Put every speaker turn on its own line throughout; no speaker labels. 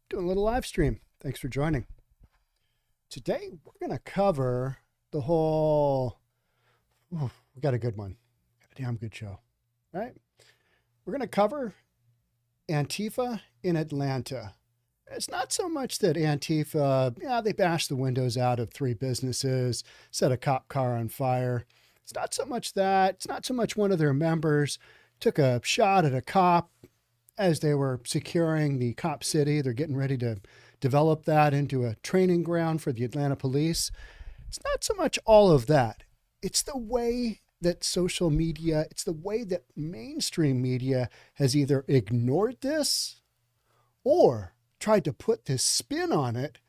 doing a little live stream. Thanks for joining. Today, we're going to cover the whole, we got a good one. Got a damn good show, right? We're going to cover Antifa in Atlanta. It's not so much that Antifa, they bashed the windows out of 3 businesses, set a cop car on fire. It's not so much that. It's not so much one of their members took a shot at a cop as they were securing the cop city. They're getting ready to develop that into a training ground for the Atlanta police. It's not so much all of that. It's the way that social media, it's the way that mainstream media has either ignored this or tried to put this spin on it,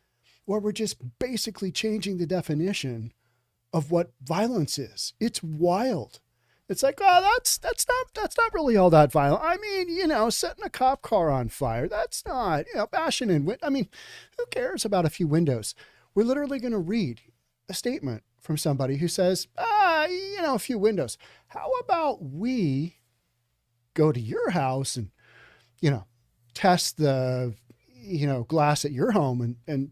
where we're just basically changing the definition of what violence is. It's wild. It's like, oh, that's not really all that violent. I mean, setting a cop car on fire, that's not, bashing in. I mean, who cares about a few windows? We're literally going to read a statement from somebody who says, a few windows. How about we go to your house and, test the, glass at your home and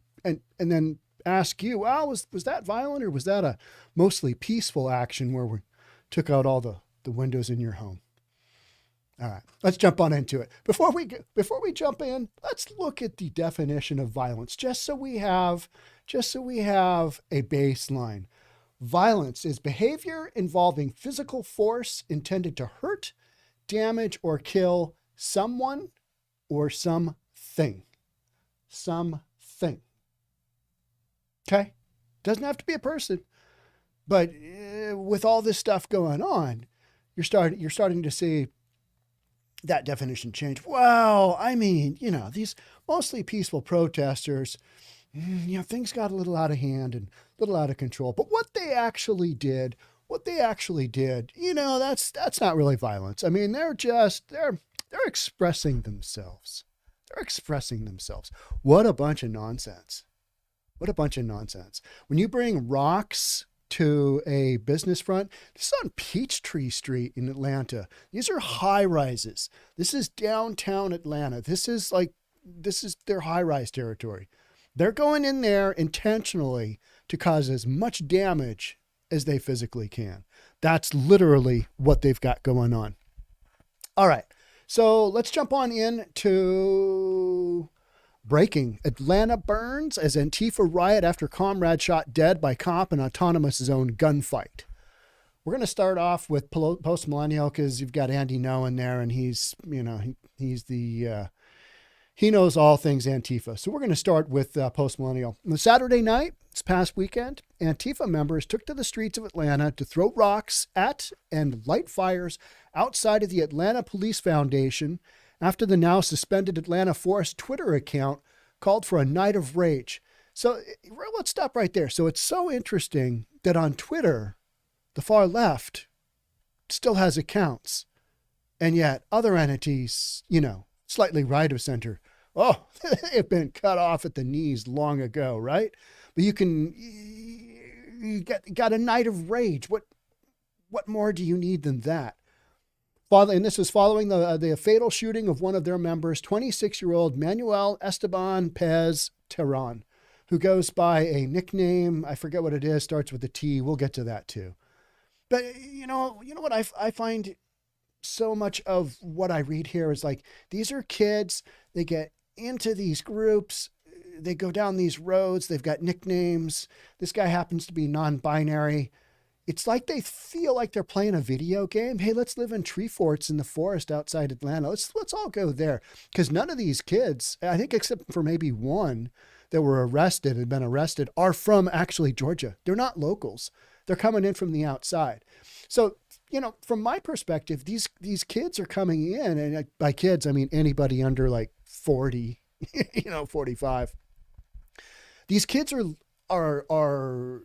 then ask you, well, was that violent, or was that a mostly peaceful action where we took out all the windows in your home? All right, let's jump on into it. Before we jump in, let's look at the definition of violence, just so we have a baseline. Violence is behavior involving physical force intended to hurt, damage, or kill someone or something. Something. Okay? Doesn't have to be a person. But with all this stuff going on, you're starting to see that definition change. Well, I mean, these mostly peaceful protesters, things got a little out of hand and a little out of control. But what they actually did, that's not really violence. I mean, they're expressing themselves. They're expressing themselves. What a bunch of nonsense. What a bunch of nonsense. When you bring rocks to a business front, this is on Peachtree Street in Atlanta. These are high rises. This is downtown Atlanta. This is their high rise territory. They're going in there intentionally to cause as much damage as they physically can. That's literally what they've got going on. All right. So let's jump on into breaking. Atlanta burns as Antifa riot after comrade shot dead by cop in autonomous zone gunfight. We're going to start off with Post Millennial because you've got Andy No in there, and he's he knows all things Antifa. So we're going to start with Post Millennial. On Saturday night, this past weekend, Antifa members took to the streets of Atlanta to throw rocks at and light fires outside of the Atlanta Police Foundation after the now suspended Atlanta Forest Twitter account called for a night of rage. So let's stop right there. So it's so interesting that on Twitter, the far left still has accounts, and yet other entities, slightly right of center, they've been cut off at the knees long ago, right? But you got a night of rage. What more do you need than that? And this is following the fatal shooting of one of their members, 26-year-old Manuel Esteban Pez Terran, who goes by a nickname. I forget what it is, starts with a T. We'll get to that too. But you know what I find so much of what I read here is like, these are kids. They get into these groups. They go down these roads. They've got nicknames. This guy happens to be non-binary. It's like they feel like they're playing a video game. Hey, let's live in tree forts in the forest outside Atlanta. Let's all go there. Because none of these kids, I think except for maybe one that had been arrested, are from actually Georgia. They're not locals. They're coming in from the outside. So, from my perspective, these kids are coming in, and by kids, I mean anybody under like 40, 45. These kids are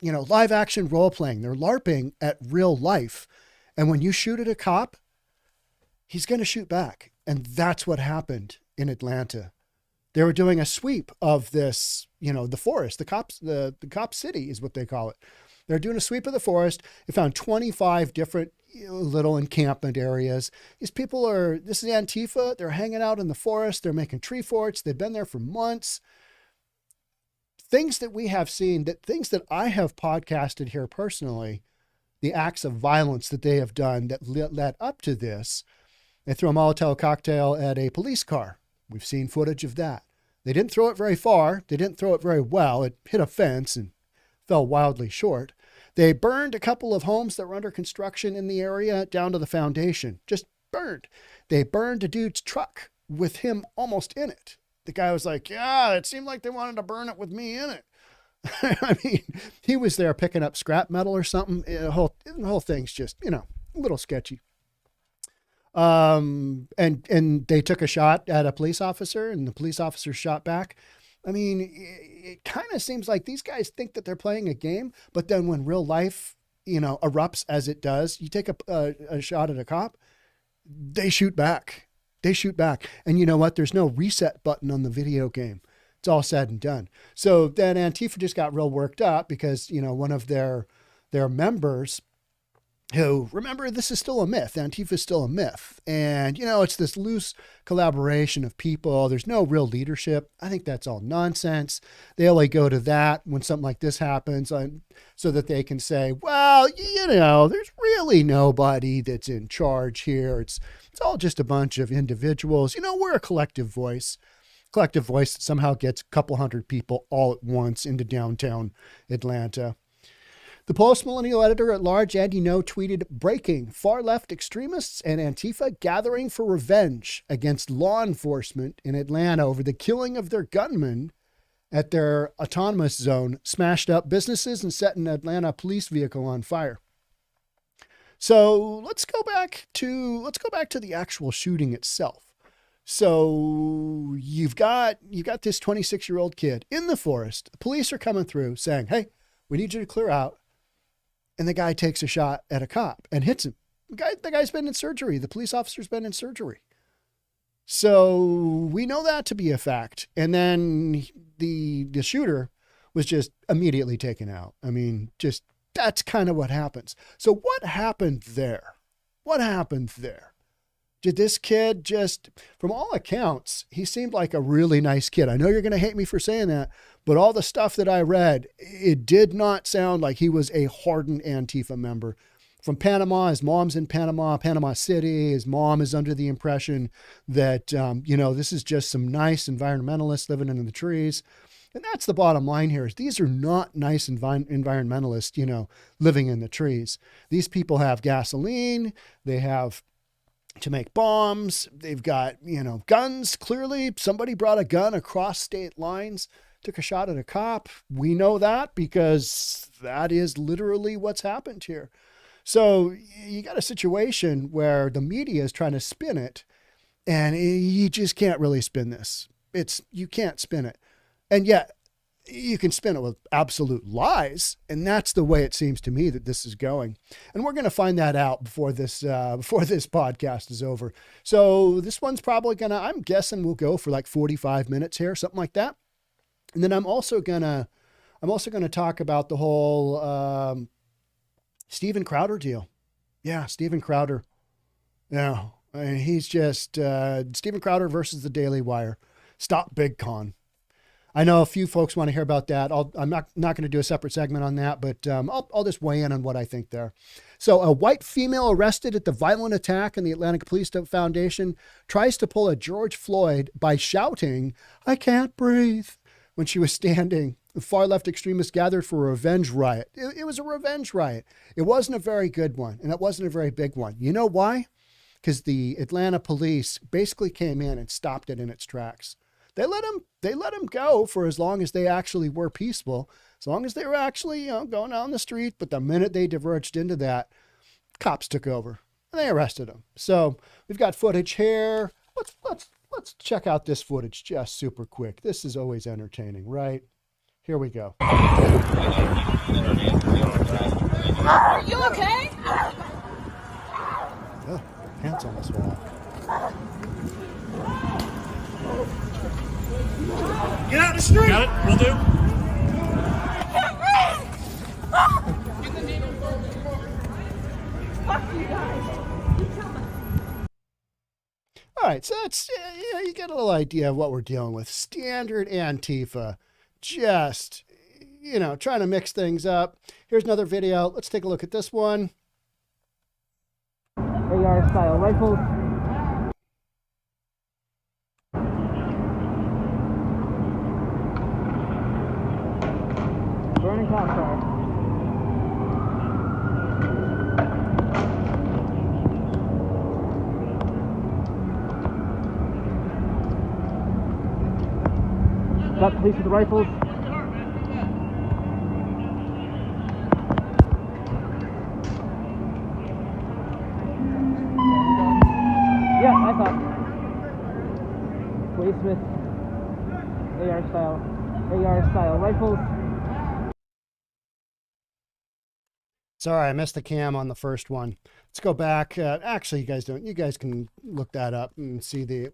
live action role playing. They're LARPing at real life. And when you shoot at a cop, he's going to shoot back. And that's what happened in Atlanta. They were doing a sweep of this, the forest, the cop city is what they call it. They're doing a sweep of the forest. They found 25 different little encampment areas. These people this is Antifa. They're hanging out in the forest. They're making tree forts. They've been there for months. Things that we have seen, things that I have podcasted here personally, the acts of violence that they have done that led up to this. They threw a Molotov cocktail at a police car. We've seen footage of that. They didn't throw it very far. They didn't throw it very well. It hit a fence and fell wildly short. They burned a couple of homes that were under construction in the area down to the foundation. Just burned. They burned a dude's truck with him almost in it. The guy was like, yeah, it seemed like they wanted to burn it with me in it. I mean, he was there picking up scrap metal or something. The whole thing's just, a little sketchy. And they took a shot at a police officer, and the police officer shot back. I mean, it kind of seems like these guys think that they're playing a game, but then when real life, erupts as it does, you take a shot at a cop, they shoot back. They shoot back. And you know what? There's no reset button on the video game. It's all said and done. So then Antifa just got real worked up because, one of their members who, remember, this is still a myth. Antifa is still a myth. And, it's this loose collaboration of people. There's no real leadership. I think that's all nonsense. They only go to that when something like this happens so that they can say, well, there's really nobody that's in charge here. It's all just a bunch of individuals. We're a collective voice that somehow gets a couple hundred people all at once into downtown Atlanta. The post-millennial editor-at-large, Andy No, tweeted, breaking, far-left extremists and Antifa gathering for revenge against law enforcement in Atlanta over the killing of their gunman at their autonomous zone, smashed up businesses and set an Atlanta police vehicle on fire. So let's go back to the actual shooting itself. So you've got this 26-year-old kid in the forest. The police are coming through saying, hey, we need you to clear out. And the guy takes a shot at a cop and hits him. The guy's been in surgery. The police officer's been in surgery. So we know that to be a fact. And then the shooter was just immediately taken out. I mean, just that's kind of what happens. So what happened there? What happened there? Did this kid just, from all accounts, he seemed like a really nice kid. I know you're going to hate me for saying that, but all the stuff that I read, it did not sound like he was a hardened Antifa member. From Panama, his mom's in Panama City. His mom is under the impression that, this is just some nice environmentalists living in the trees. And that's the bottom line here is these are not nice environmentalists, living in the trees. These people have gasoline. They have to make bombs. They've got, guns. Clearly somebody brought a gun across state lines, took a shot at a cop. We know that because that is literally what's happened here. So you got a situation where the media is trying to spin it and you just can't really spin this. You can't spin it. And yet you can spin it with absolute lies. And that's the way it seems to me that this is going. And we're going to find that out before this podcast is over. So this one's probably I'm guessing we'll go for like 45 minutes here, something like that. And then I'm also going to talk about the whole, Steven Crowder deal. Yeah. Steven Crowder. Yeah. I mean, he's just, Steven Crowder versus the Daily Wire. Stop Big Con. I know a few folks want to hear about that. I'm not going to do a separate segment on that, but I'll just weigh in on what I think there. So a white female arrested at the violent attack in the Atlanta Police Foundation tries to pull a George Floyd by shouting, "I can't breathe," when she was standing. The far left extremists gathered for a revenge riot. It was a revenge riot. It wasn't a very good one, and it wasn't a very big one. You know why? Because the Atlanta police basically came in and stopped it in its tracks. They let them go for as long as they actually were peaceful, as long as they were actually, going down the street. But the minute they diverged into that, cops took over and they arrested them. So we've got footage here. Let's check out this footage just super quick. This is always entertaining, right? Here we go.
Are you okay?
Oh, pants almost fell off.
Get out the street!
Got it? Will do.
right, so that's, you get a little idea of what we're dealing with. Standard Antifa, just, trying to mix things up. Here's another video. Let's take a look at this one.
AR style rifles. Burning cop car. Got the police with the rifles. Yeah, I thought. Police with AR style rifles.
Sorry, I missed the cam on the first one. Let's go back. Actually, you guys don't. You guys can look that up and see the.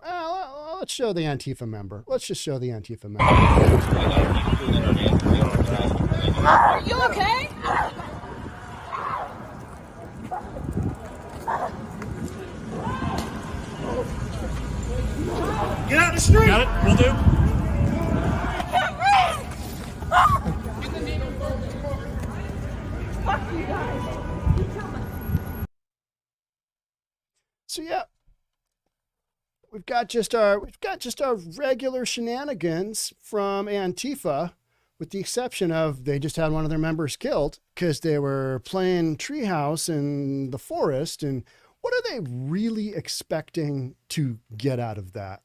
Let's show the Antifa member. Let's just show the Antifa member.
Are you okay?
Get out in the street! Got it? Will do.
Fuck you guys.
So yeah, we've got just our regular shenanigans from Antifa, with the exception of they just had one of their members killed because they were playing treehouse in the forest. And what are they really expecting to get out of that?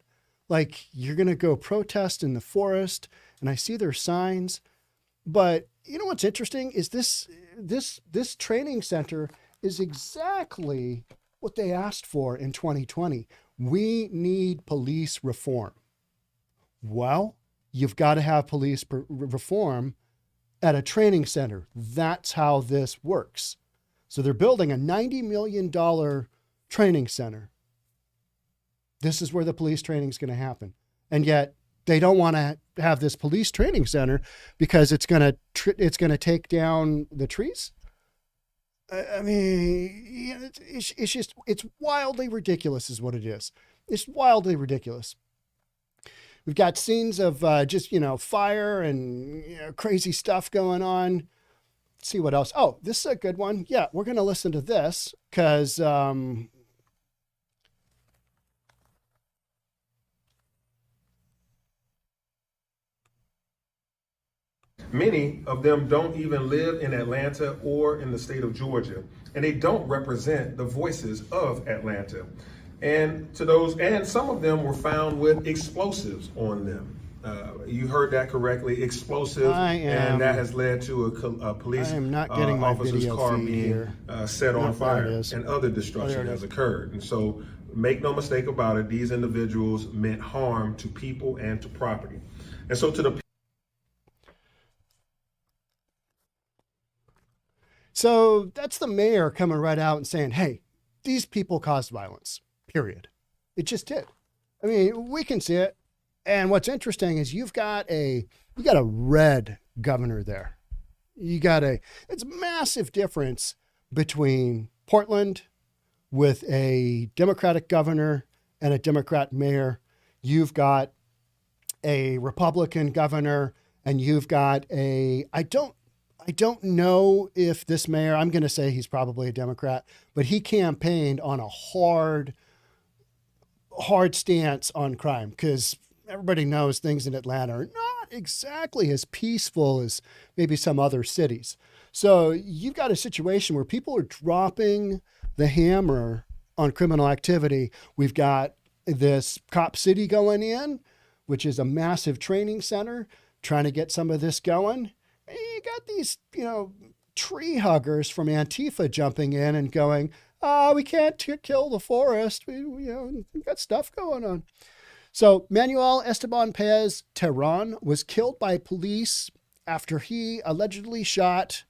Like, you're going to go protest in the forest, and I see their signs, but you know what's interesting is this training center is exactly what they asked for in 2020. We need police reform. Well, you've got to have police reform at a training center. That's how this works. So they're building a $90 million training center. This is where the police training is going to happen. And yet they don't want to have this police training center because it's going to take down the trees. I mean, it's wildly ridiculous is what it is. It's wildly ridiculous. We've got scenes of just, fire and crazy stuff going on. Let's see what else. Oh, this is a good one. Yeah, we're going to listen to this because
many of them don't even live in Atlanta or in the state of Georgia, and they don't represent the voices of Atlanta. And some of them were found with explosives on them. You heard that correctly, explosive, and that has led to a police officer's car being set on fire, and other destruction has occurred. And so, make no mistake about it, these individuals meant harm to people and to property. And so
So that's the mayor coming right out and saying, hey, these people caused violence, period. It just did. I mean, we can see it. And what's interesting is you got a red governor there. It's a massive difference between Portland with a Democratic governor and a Democrat mayor. You've got a Republican governor, and you've got I don't know if this mayor, I'm going to say he's probably a Democrat, but he campaigned on a hard stance on crime because everybody knows things in Atlanta are not exactly as peaceful as maybe some other cities. So you've got a situation where people are dropping the hammer on criminal activity. We've got this Cop City going in, which is a massive training center, trying to get some of this going. You got these, tree huggers from Antifa jumping in and going, we can't kill the forest. We got stuff going on. So Manuel Esteban Pez Terran was killed by police after he allegedly shot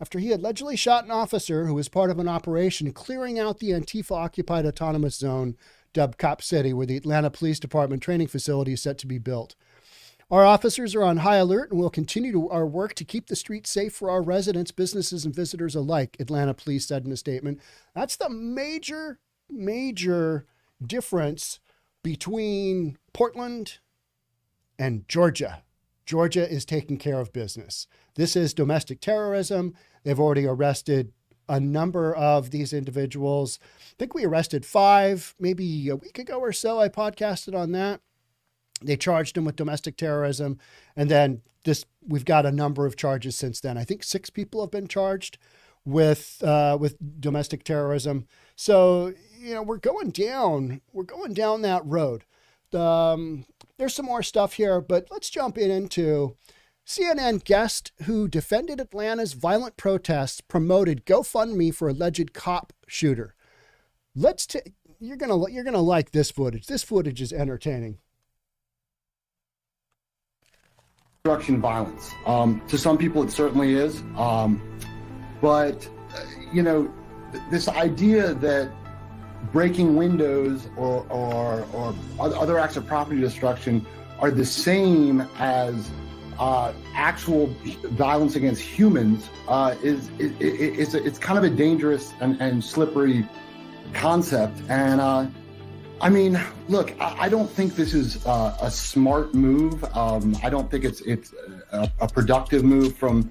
an officer who was part of an operation clearing out the Antifa-occupied autonomous zone dubbed Cop City, where the Atlanta Police Department training facility is set to be built. Our officers are on high alert and will continue our work to keep the streets safe for our residents, businesses, and visitors alike, Atlanta Police said in a statement. That's the major difference between Portland and Georgia. Georgia is taking care of business. This is domestic terrorism. They've already arrested a number of these individuals. I think we arrested 5, maybe a week ago or so. I podcasted on that. They charged him with domestic terrorism. And then we've got a number of charges since then. I think 6 people have been charged with domestic terrorism. So, we're going down that road. There's some more stuff here, but let's jump into CNN guest who defended Atlanta's violent protests promoted GoFundMe for alleged cop shooter. You're gonna like this footage. This footage is entertaining.
Construction violence. To some people, it certainly is. But this idea that breaking windows or other acts of property destruction are the same as actual violence against humans it's kind of a dangerous and slippery concept. And look, I don't think this is a smart move. I don't think it's a productive move from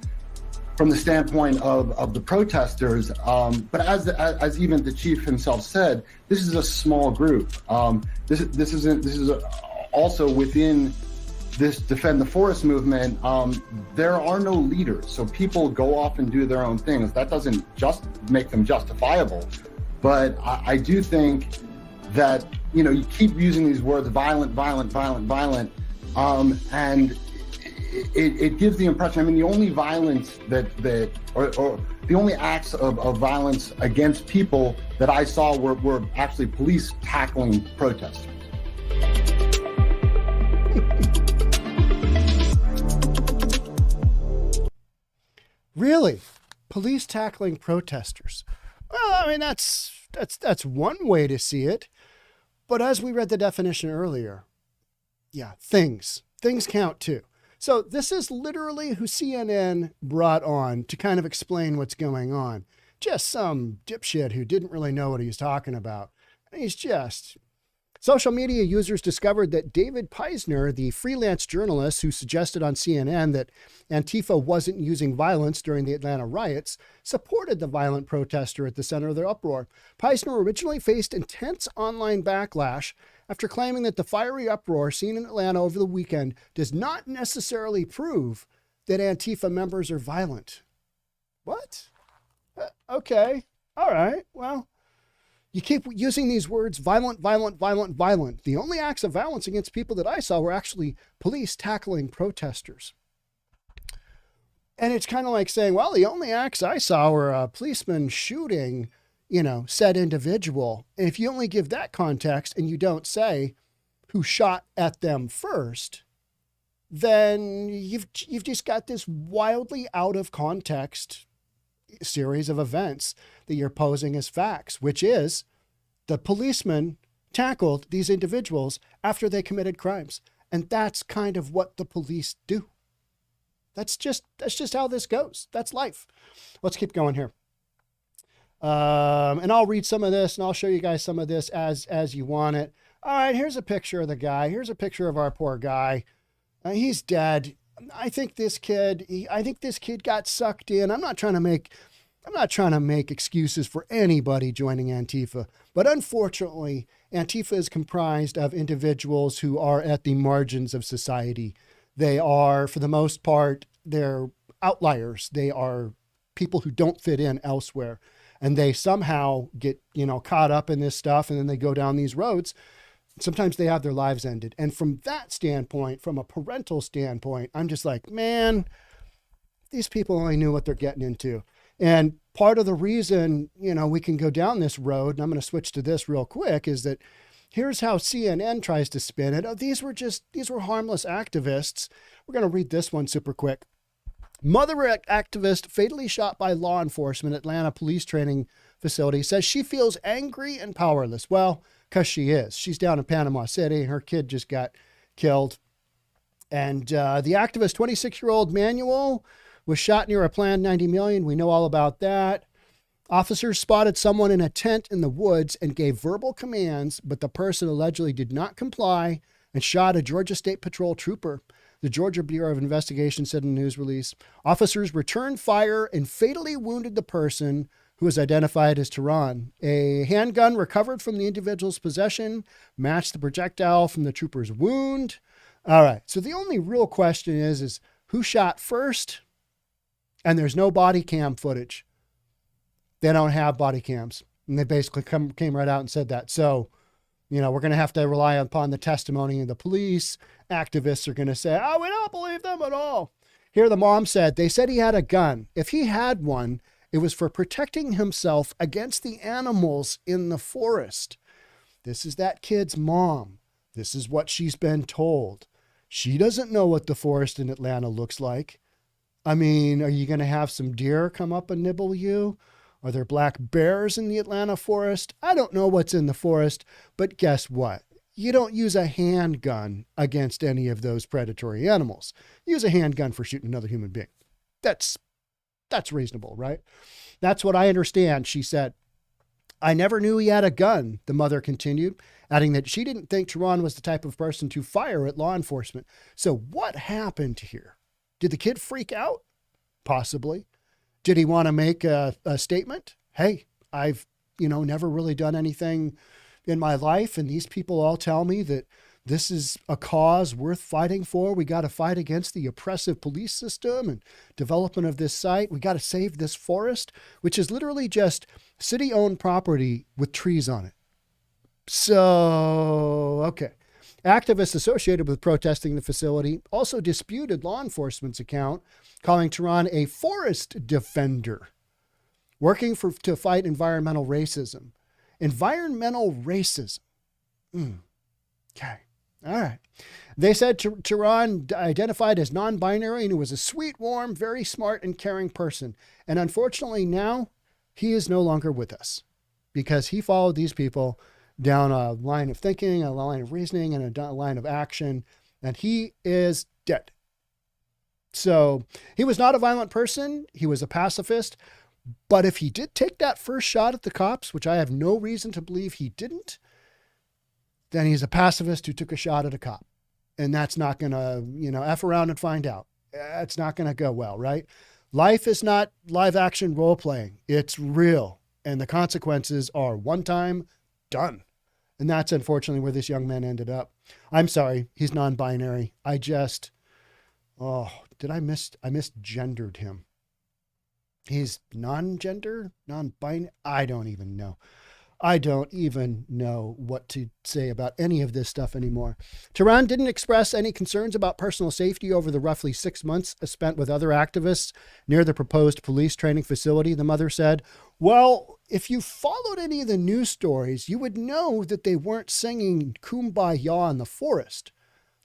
the standpoint of the protesters. But as even the chief himself said, this is a small group. This is also within this Defend the Forest movement. There are no leaders, so people go off and do their own things. That doesn't just make them justifiable, but I do think that you keep using these words violent, and it gives the impression. The only violence or the only acts of violence against people that I saw were actually police tackling protesters.
Really? Police tackling protesters? Well, that's one way to see it. But as we read the definition earlier, yeah, things count too. So this is literally who CNN brought on to kind of explain what's going on. Just some dipshit who didn't really know what he was talking about. Social media users discovered that David Peisner, the freelance journalist who suggested on CNN that Antifa wasn't using violence during the Atlanta riots, supported the violent protester at the center of the uproar. Peisner originally faced intense online backlash after claiming that the fiery uproar seen in Atlanta over the weekend does not necessarily prove that Antifa members are violent. What? Okay. All right. Well, you keep using these words, violent. The only acts of violence against people that I saw were actually police tackling protesters. And it's kind of like saying, well, the only acts I saw were a policeman shooting, said individual. And if you only give that context and you don't say who shot at them first, then you've just got this wildly out of context series of events that you're posing as facts, which is the policeman tackled these individuals after they committed crimes. And that's kind of what the police do. That's just how this goes. That's life. Let's keep going here. And I'll read some of this and I'll show you guys some of this as you want it. All right, here's a picture of the guy. Here's a picture of our poor guy. He's dead. I think this kid got sucked in. I'm not trying to make excuses for anybody joining Antifa, but unfortunately, Antifa is comprised of individuals who are at the margins of society. They are, for the most part, they're outliers. They are people who don't fit in elsewhere, and they somehow get, caught up in this stuff, and then they go down these roads. Sometimes they have their lives ended. And from that standpoint, from a parental standpoint, I'm just like, man, these people only knew what they're getting into. And part of the reason, we can go down this road, and I'm going to switch to this real quick, is that here's how CNN tries to spin it. Oh, these were harmless activists. We're going to read this one super quick. Mother activist fatally shot by law enforcement at Atlanta police training facility says she feels angry and powerless. Well, because she is. She's down in Panama City. Her kid just got killed. And the activist, 26-year-old Manuel, was shot near a planned 90 million. We know all about that. Officers spotted someone in a tent in the woods and gave verbal commands, but the person allegedly did not comply and shot a Georgia State Patrol trooper. The Georgia Bureau of Investigation said in a news release, officers returned fire and fatally wounded the person, who was identified as Tehran. A handgun recovered from the individual's possession matched the projectile from the trooper's wound. All right. So the only real question is who shot first? And there's no body cam footage. They don't have body cams. And they basically came right out and said that. So, we're going to have to rely upon the testimony of the police. Activists are going to say, we don't believe them at all. Here, the mom said, they said he had a gun. If he had one, it was for protecting himself against the animals in the forest. This is that kid's mom. This is what she's been told. She doesn't know what the forest in Atlanta looks like. I mean, are you going to have some deer come up and nibble you? Are there black bears in the Atlanta forest? I don't know what's in the forest, but guess what? You don't use a handgun against any of those predatory animals. Use a handgun for shooting another human being. That's reasonable, right? That's what I understand, she said. I never knew he had a gun, the mother continued, adding that she didn't think Tehran was the type of person to fire at law enforcement. So what happened here? Did the kid freak out? Possibly. Did he want to make a statement? Hey, I've, never really done anything in my life, and these people all tell me that this is a cause worth fighting for. We got to fight against the oppressive police system and development of this site. We got to save this forest, which is literally just city-owned property with trees on it. So, okay. Activists associated with protesting the facility also disputed law enforcement's account, calling Tehran a forest defender, working to fight environmental racism. Environmental racism. Okay. All right. They said Tehran identified as non-binary and he was a sweet, warm, very smart and caring person. And unfortunately now he is no longer with us because he followed these people down a line of thinking, a line of reasoning, and a line of action, and he is dead. So he was not a violent person. He was a pacifist. But if he did take that first shot at the cops, which I have no reason to believe he didn't, then he's a pacifist who took a shot at a cop. And that's not going to, F around and find out. It's not going to go well, right? Life is not live action role playing. It's real. And the consequences are one time, done. And that's unfortunately where this young man ended up. I'm sorry. He's non-binary. I misgendered him. He's non-gender, non-binary. I don't even know. I don't even know what to say about any of this stuff anymore. Tehran didn't express any concerns about personal safety over the roughly 6 months spent with other activists near the proposed police training facility, the mother said. Well, if you followed any of the news stories, you would know that they weren't singing Kumbaya in the forest.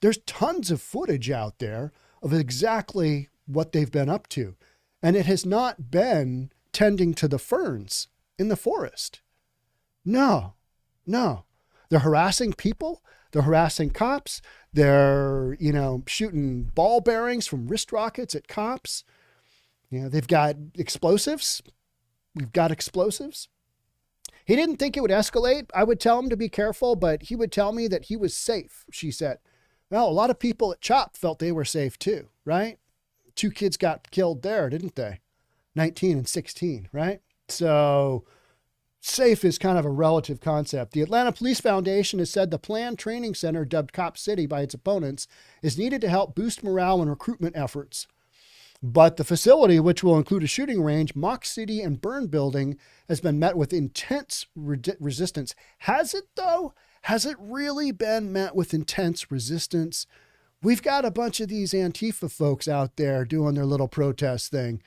There's tons of footage out there of exactly what they've been up to. And it has not been tending to the ferns in the forest. No. They're harassing people. They're harassing cops. They're, shooting ball bearings from wrist rockets at cops. They've got explosives. We've got explosives. He didn't think it would escalate. I would tell him to be careful, but he would tell me that he was safe, she said. Well, a lot of people at CHOP felt they were safe too, right? 2 kids got killed there, didn't they? 19 and 16, right? So safe is kind of a relative concept. The Atlanta Police Foundation has said the planned training center, dubbed Cop City by its opponents, is needed to help boost morale and recruitment efforts. But the facility, which will include a shooting range, mock city, and burn building, has been met with intense resistance. Has it, though? Has it really been met with intense resistance? We've got a bunch of these Antifa folks out there doing their little protest thing.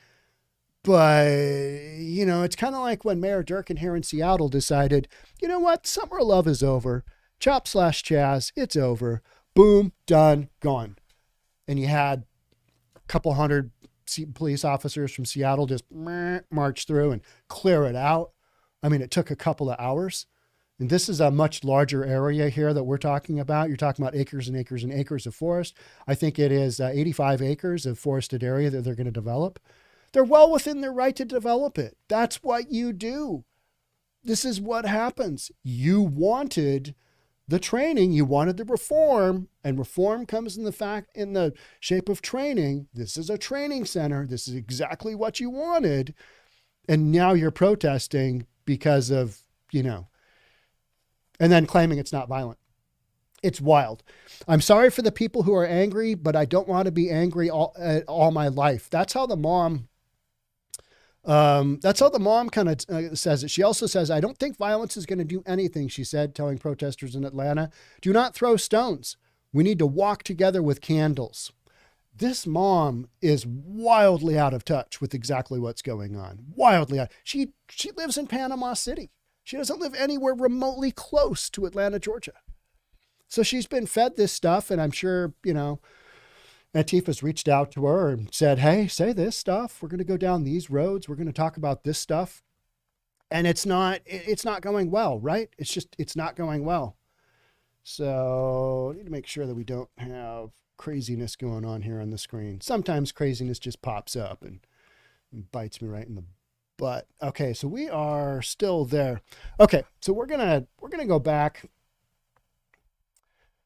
But, it's kind of like when Mayor Durkin here in Seattle decided, you know what? Summer of love is over. Chop/Chaz, it's over. Boom, done, gone. And you had a couple hundred police officers from Seattle just march through and clear it out. I mean, it took a couple of hours. And this is a much larger area here that we're talking about. You're talking about acres and acres and acres of forest. I think it is 85 acres of forested area that they're going to develop. They're well within their right to develop it. That's what you do. This is what happens. You wanted the training, you wanted the reform, and reform comes in the shape of training. This is a training center. This is exactly what you wanted. And now you're protesting because of, and then claiming it's not violent. It's wild. I'm sorry for the people who are angry, but I don't want to be angry all my life. That's how the mom kind of says it. She also says, I don't think violence is going to do anything, she said, telling protesters in Atlanta, do not throw stones. We need to walk together with candles. This mom is wildly out of touch with exactly what's going on. Wildly out. She lives in Panama City. She doesn't live anywhere remotely close to Atlanta, Georgia. So she's been fed this stuff, and I'm sure, Antifa's reached out to her and said, hey, say this stuff. We're going to go down these roads. We're going to talk about this stuff. And it's not going well, right? It's not going well. So I need to make sure that we don't have craziness going on here on the screen. Sometimes craziness just pops up and bites me right in the butt. Okay, so we are still there. Okay, so we're gonna go back.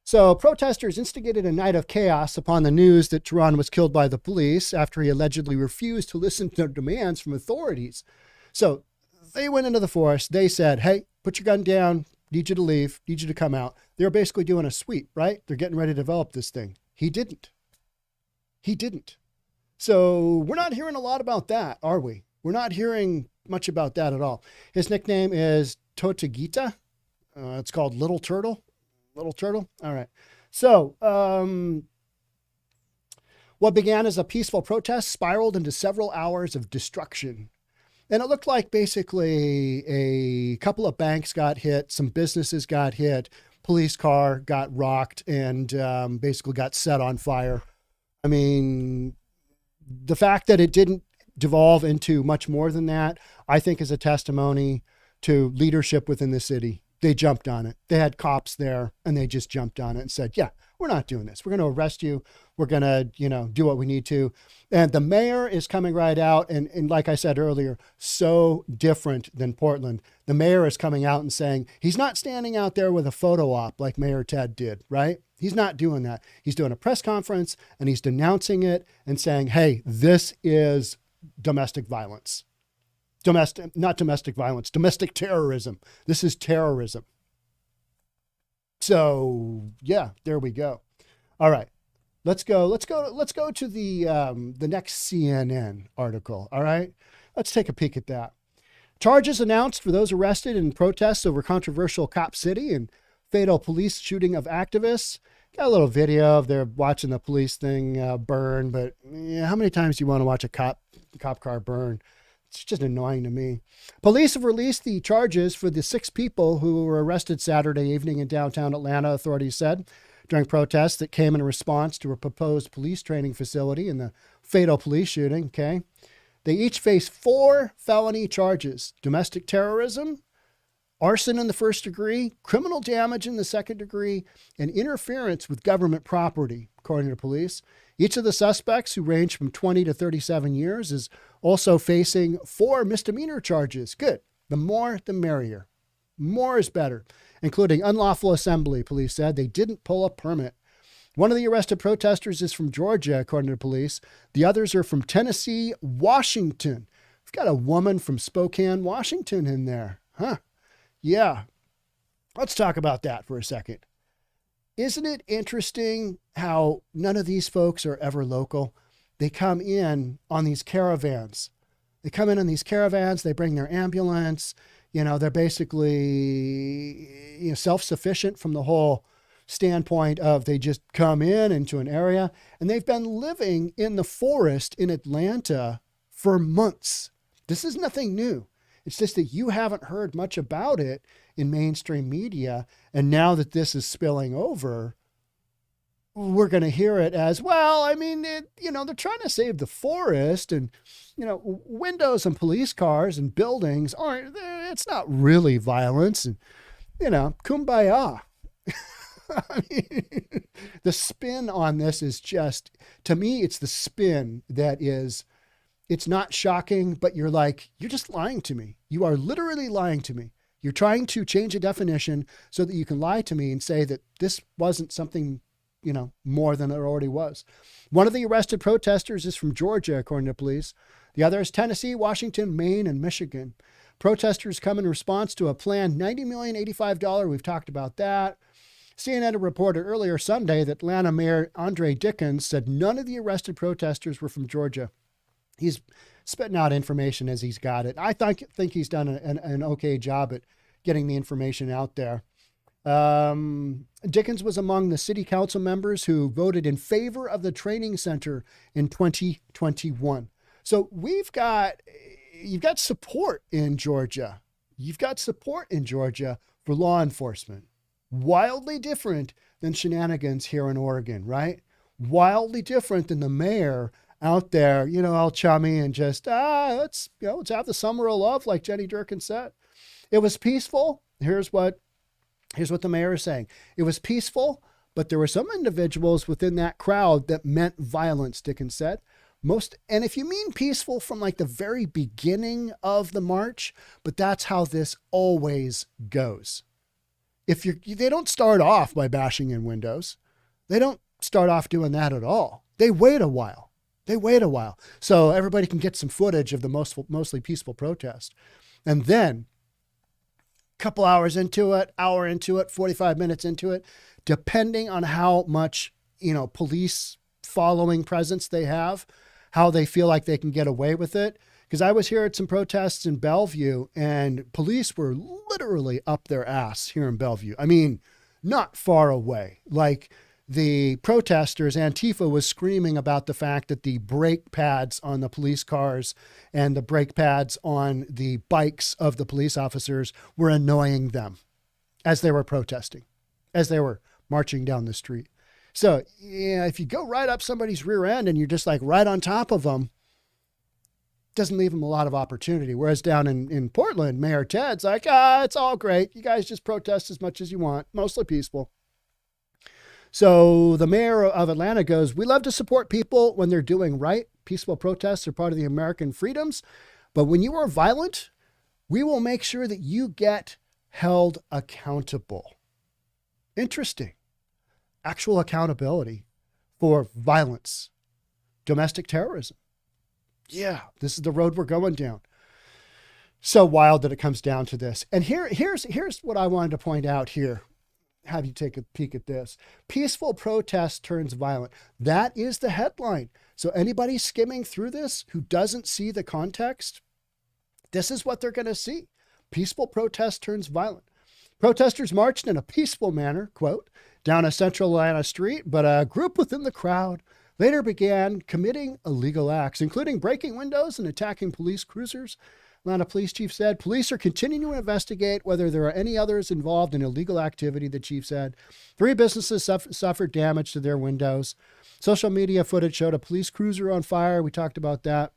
So protesters instigated a night of chaos upon the news that Tehran was killed by the police after he allegedly refused to listen to demands from authorities. So they went into the forest. They said, hey, put your gun down. Need you to leave. Need you to come out. They're basically doing a sweep, right? They're getting ready to develop this thing. He didn't. So we're not hearing a lot about that, are we? We're not hearing much about that at all. His nickname is Totagita. It's called Little Turtle. Little Turtle. All right. So what began as a peaceful protest spiraled into several hours of destruction. And it looked like basically a couple of banks got hit, some businesses got hit, police car got rocked, and basically got set on fire. I mean, the fact that it didn't devolve into much more than that, I think is a testimony to leadership within the city. They jumped on it. They had cops there and they just jumped on it and said, yeah, we're not doing this. We're going to arrest you. We're going to, do what we need to. And the mayor is coming right out. And like I said earlier, so different than Portland. The mayor is coming out and saying, he's not standing out there with a photo op like Mayor Ted did, right? He's not doing that. He's doing a press conference and he's denouncing it and saying, hey, this is domestic violence. Not domestic violence, domestic terrorism. This is terrorism. So yeah, there we go. All right, let's go to the next CNN article. All right, let's take a peek at that. Charges announced for those arrested in protests over controversial Cop City and fatal police shooting of activists. Got a little video of they're watching the police thing burn, but how many times do you want to watch a cop car burn? It's just annoying to me. Police have released the charges for the 6 people who were arrested Saturday evening in downtown Atlanta, authorities said, during protests that came in response to a proposed police training facility in the fatal police shooting. Okay. They each face 4 felony charges: domestic terrorism, arson in the first degree, criminal damage in the second degree, and interference with government property, according to police. Each of the suspects, who range from 20 to 37 years, is also facing 4 misdemeanor charges. Good. The more, the merrier. More is better, including unlawful assembly, police said. They didn't pull a permit. One of the arrested protesters is from Georgia, according to police. The others are from Tennessee, Washington. We've got a woman from Spokane, Washington in there. Huh. Yeah. Let's talk about that for a second. Isn't it interesting how none of these folks are ever local? They come in on these caravans. They bring their ambulance. They're basically self-sufficient from the whole standpoint of they just come into an area, and they've been living in the forest in Atlanta for months. This is nothing new. It's just that you haven't heard much about it in mainstream media. And now that this is spilling over, we're going to hear it as, well, I mean, they're trying to save the forest, and, windows and police cars and buildings it's not really violence, and, kumbaya. I mean, the spin on this is just, to me, it's the spin that is It's not shocking, but you're like, you're just lying to me. You are literally lying to me. You're trying to change a definition so that you can lie to me and say that this wasn't something, more than it already was. One of the arrested protesters is from Georgia, according to police. The other is Tennessee, Washington, Maine, and Michigan. Protesters come in response to a planned $90,085. We've talked about that. CNN reported earlier Sunday that Atlanta Mayor Andre Dickens said none of the arrested protesters were from Georgia. He's spitting out information as he's got it. I think he's done an okay job at getting the information out there. Dickens was among the city council members who voted in favor of the training center in 2021. So you've got support in Georgia. You've got support in Georgia for law enforcement. Wildly different than shenanigans here in Oregon, right? Wildly different than the mayor out there, all chummy and just, let's have the summer of love, like Jenny Durkin said. It was peaceful. Here's what the mayor is saying. It was peaceful, but there were some individuals within that crowd that meant violence, Dickens said. And if you mean peaceful from like the very beginning of the march, but that's how this always goes. They don't start off by bashing in windows. They don't start off doing that at all. They wait a while. So everybody can get some footage of the mostly peaceful protest. And then a couple hours into it, hour into it, 45 minutes into it, depending on how much, police following presence they have, how they feel like they can get away with it. Because I was here at some protests in Bellevue and police were literally up their ass here in Bellevue. I mean, not far away. Like the protesters, Antifa was screaming about the fact that the brake pads on the police cars and the brake pads on the bikes of the police officers were annoying them as they were protesting, as they were marching down the street. So if you go right up somebody's rear end and you're just like right on top of them, doesn't leave them a lot of opportunity. Whereas down in Portland, Mayor Ted's like, it's all great. You guys just protest as much as you want, mostly peaceful. So the mayor of Atlanta goes, we love to support people when they're doing right. Peaceful protests are part of the American freedoms. But when you are violent, we will make sure that you get held accountable. Interesting. Actual accountability for violence, domestic terrorism. Yeah, this is the road we're going down. So wild that it comes down to this. And here's what I wanted to point out here. Have you take a peek at this. Peaceful protest turns violent. That is the headline. So anybody skimming through this who doesn't see the context, this is what they're going to see. Peaceful protest turns violent. Protesters marched in a peaceful manner, quote, down a central Atlanta street, but a group within the crowd later began committing illegal acts, including breaking windows and attacking police cruisers. Atlanta police chief said, police are continuing to investigate whether there are any others involved in illegal activity, the chief said. 3 businesses suffered damage to their windows. Social media footage showed a police cruiser on fire. We talked about that.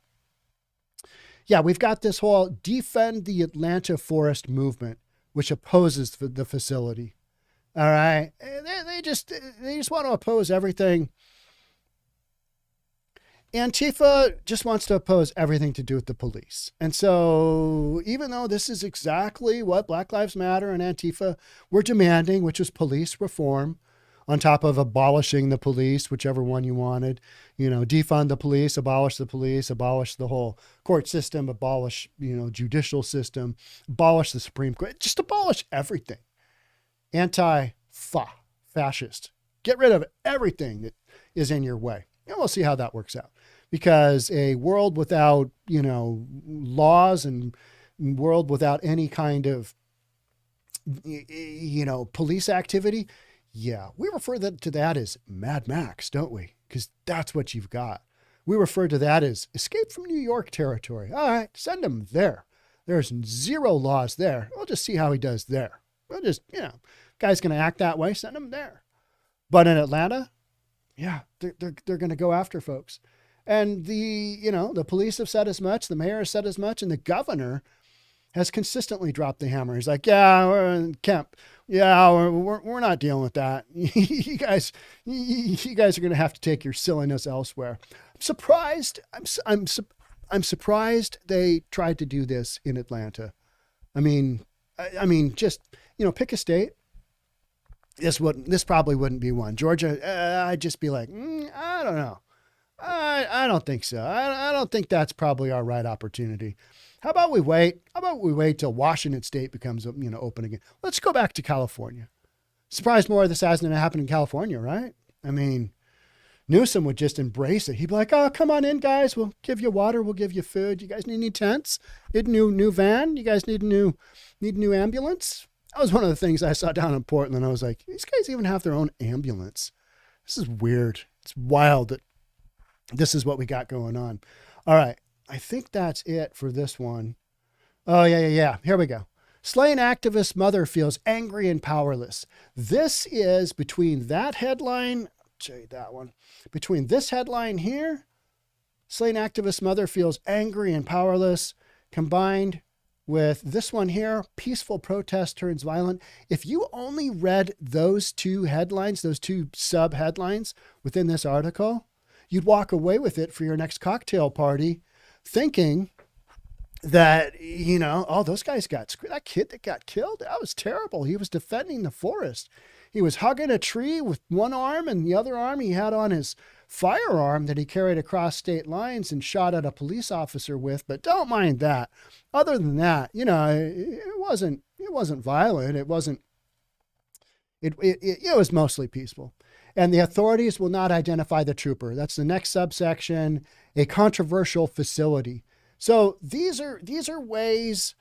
Yeah, we've got this whole defend the Atlanta forest movement, which opposes the facility. All right. They just want to oppose everything. Antifa just wants to oppose everything to do with the police. And so even though this is exactly what Black Lives Matter and Antifa were demanding, which was police reform, on top of abolishing the police, whichever one you wanted, defund the police, abolish the whole court system, abolish, judicial system, abolish the Supreme Court, just abolish everything. Anti-fascist. Get rid of everything that is in your way. And we'll see how that works out. Because a world without, laws and world without any kind of, police activity, yeah, we refer to that as Mad Max, don't we? Because that's what you've got. We refer to that as escape from New York territory. All right, send him there. There's 0 laws there. We'll just see how he does there. We'll just, guy's going to act that way, send him there. But in Atlanta, yeah, they're going to go after folks. And the police have said as much, the mayor has said as much, and the governor has consistently dropped the hammer. He's like, yeah, we're in Kemp. Yeah, we're not dealing with that. You guys are going to have to take your silliness elsewhere. I'm surprised. I'm surprised they tried to do this in Atlanta. I mean, just, pick a state. This probably wouldn't be one. Georgia, I'd just be like, I don't know. I don't think so. I don't think that's probably our right opportunity. How about we wait? How about we wait till Washington State becomes, open again? Let's go back to California. Surprised more of this hasn't happened in California, right? I mean, Newsom would just embrace it. He'd be like, "Oh, come on in, guys. We'll give you water. We'll give you food. You guys need any tents? Need a new van? You guys need a new ambulance?" That was one of the things I saw down in Portland. I was like, these guys even have their own ambulance. This is weird. It's wild that this is what we got going on. All right. I think that's it for this one. Oh, yeah. Here we go. Slain activist mother feels angry and powerless. This is between that headline. I'll show you that one. Between this headline here, slain activist mother feels angry and powerless, combined with this one here, peaceful protest turns violent. If you only read those two headlines, those two sub headlines within this article, you'd walk away with it for your next cocktail party thinking that, those guys that kid that got killed, that was terrible. He was defending the forest. He was hugging a tree with one arm, and the other arm he had on his firearm that he carried across state lines and shot at a police officer with. But don't mind that. Other than that, it wasn't violent. It was mostly peaceful. And the authorities will not identify the trooper. That's the next subsection, a controversial facility. So these are ways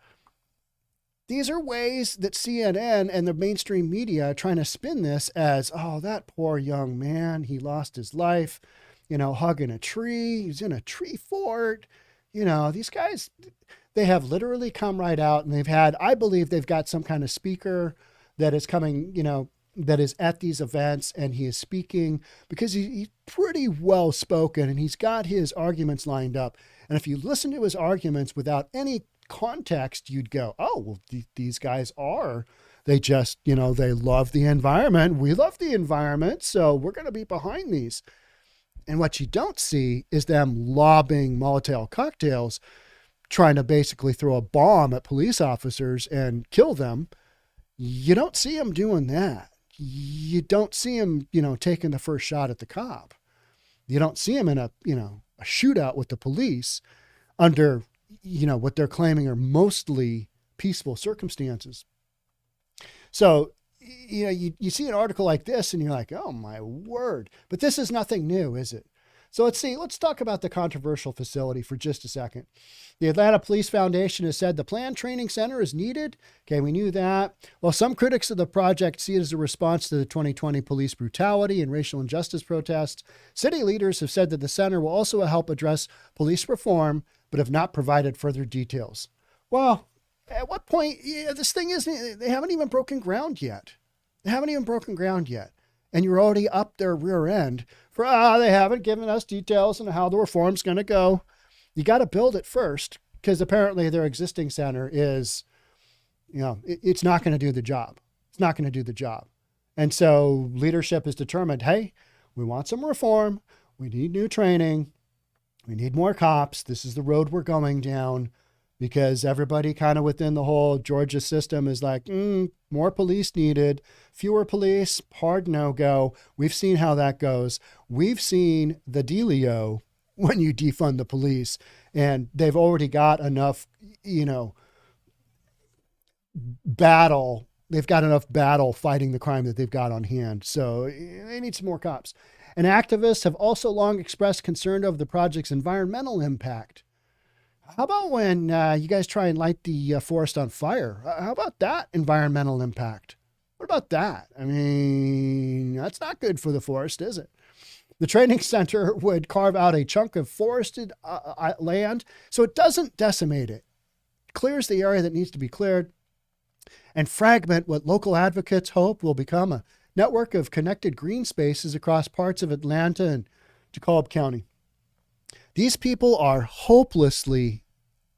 that CNN and the mainstream media are trying to spin this as, oh, that poor young man, he lost his life, hugging a tree. He's in a tree fort. These guys, they have literally come right out, and I believe they've got some kind of speaker that is coming, that is at these events, and he is speaking because he's pretty well spoken, and he's got his arguments lined up. And if you listen to his arguments without any context, you'd go, oh, well, these guys they just, they love the environment. We love the environment, so we're going to be behind these. And what you don't see is them lobbing Molotov cocktails, trying to basically throw a bomb at police officers and kill them. You don't see them doing that. You don't see them, taking the first shot at the cop. You don't see them in a shootout with the police under, what they're claiming are mostly peaceful circumstances. So, you see an article like this and you're like, oh my word, but this is nothing new, is it? So let's talk about the controversial facility for just a second. The Atlanta Police Foundation has said the planned training center is needed. Okay, we knew that. Well, some critics of the project see it as a response to the 2020 police brutality and racial injustice protests. City leaders have said that the center will also help address police reform, but have not provided further details. Well, at what point, this thing isn't, they haven't even broken ground yet. And you're already up their rear end for, they haven't given us details on how the reform's going to go. You got to build it first, because apparently their existing center is, it's not going to do the job. It's not going to do the job. And so leadership is determined, hey, we want some reform. We need new training. We need more cops. This is the road we're going down, because everybody kind of within the whole Georgia system is like, more police needed, fewer police, hard no-go. We've seen how that goes. We've seen the dealio when you defund the police, and they've already got enough, battle. They've got enough battle fighting the crime that they've got on hand. So they need some more cops. And activists have also long expressed concern over the project's environmental impact. How about when you guys try and light the forest on fire? How about that environmental impact? What about that? I mean, that's not good for the forest, is it? The training center would carve out a chunk of forested land so it doesn't decimate it. Clears the area that needs to be cleared and fragment what local advocates hope will become a network of connected green spaces across parts of Atlanta and DeKalb County. These people are hopelessly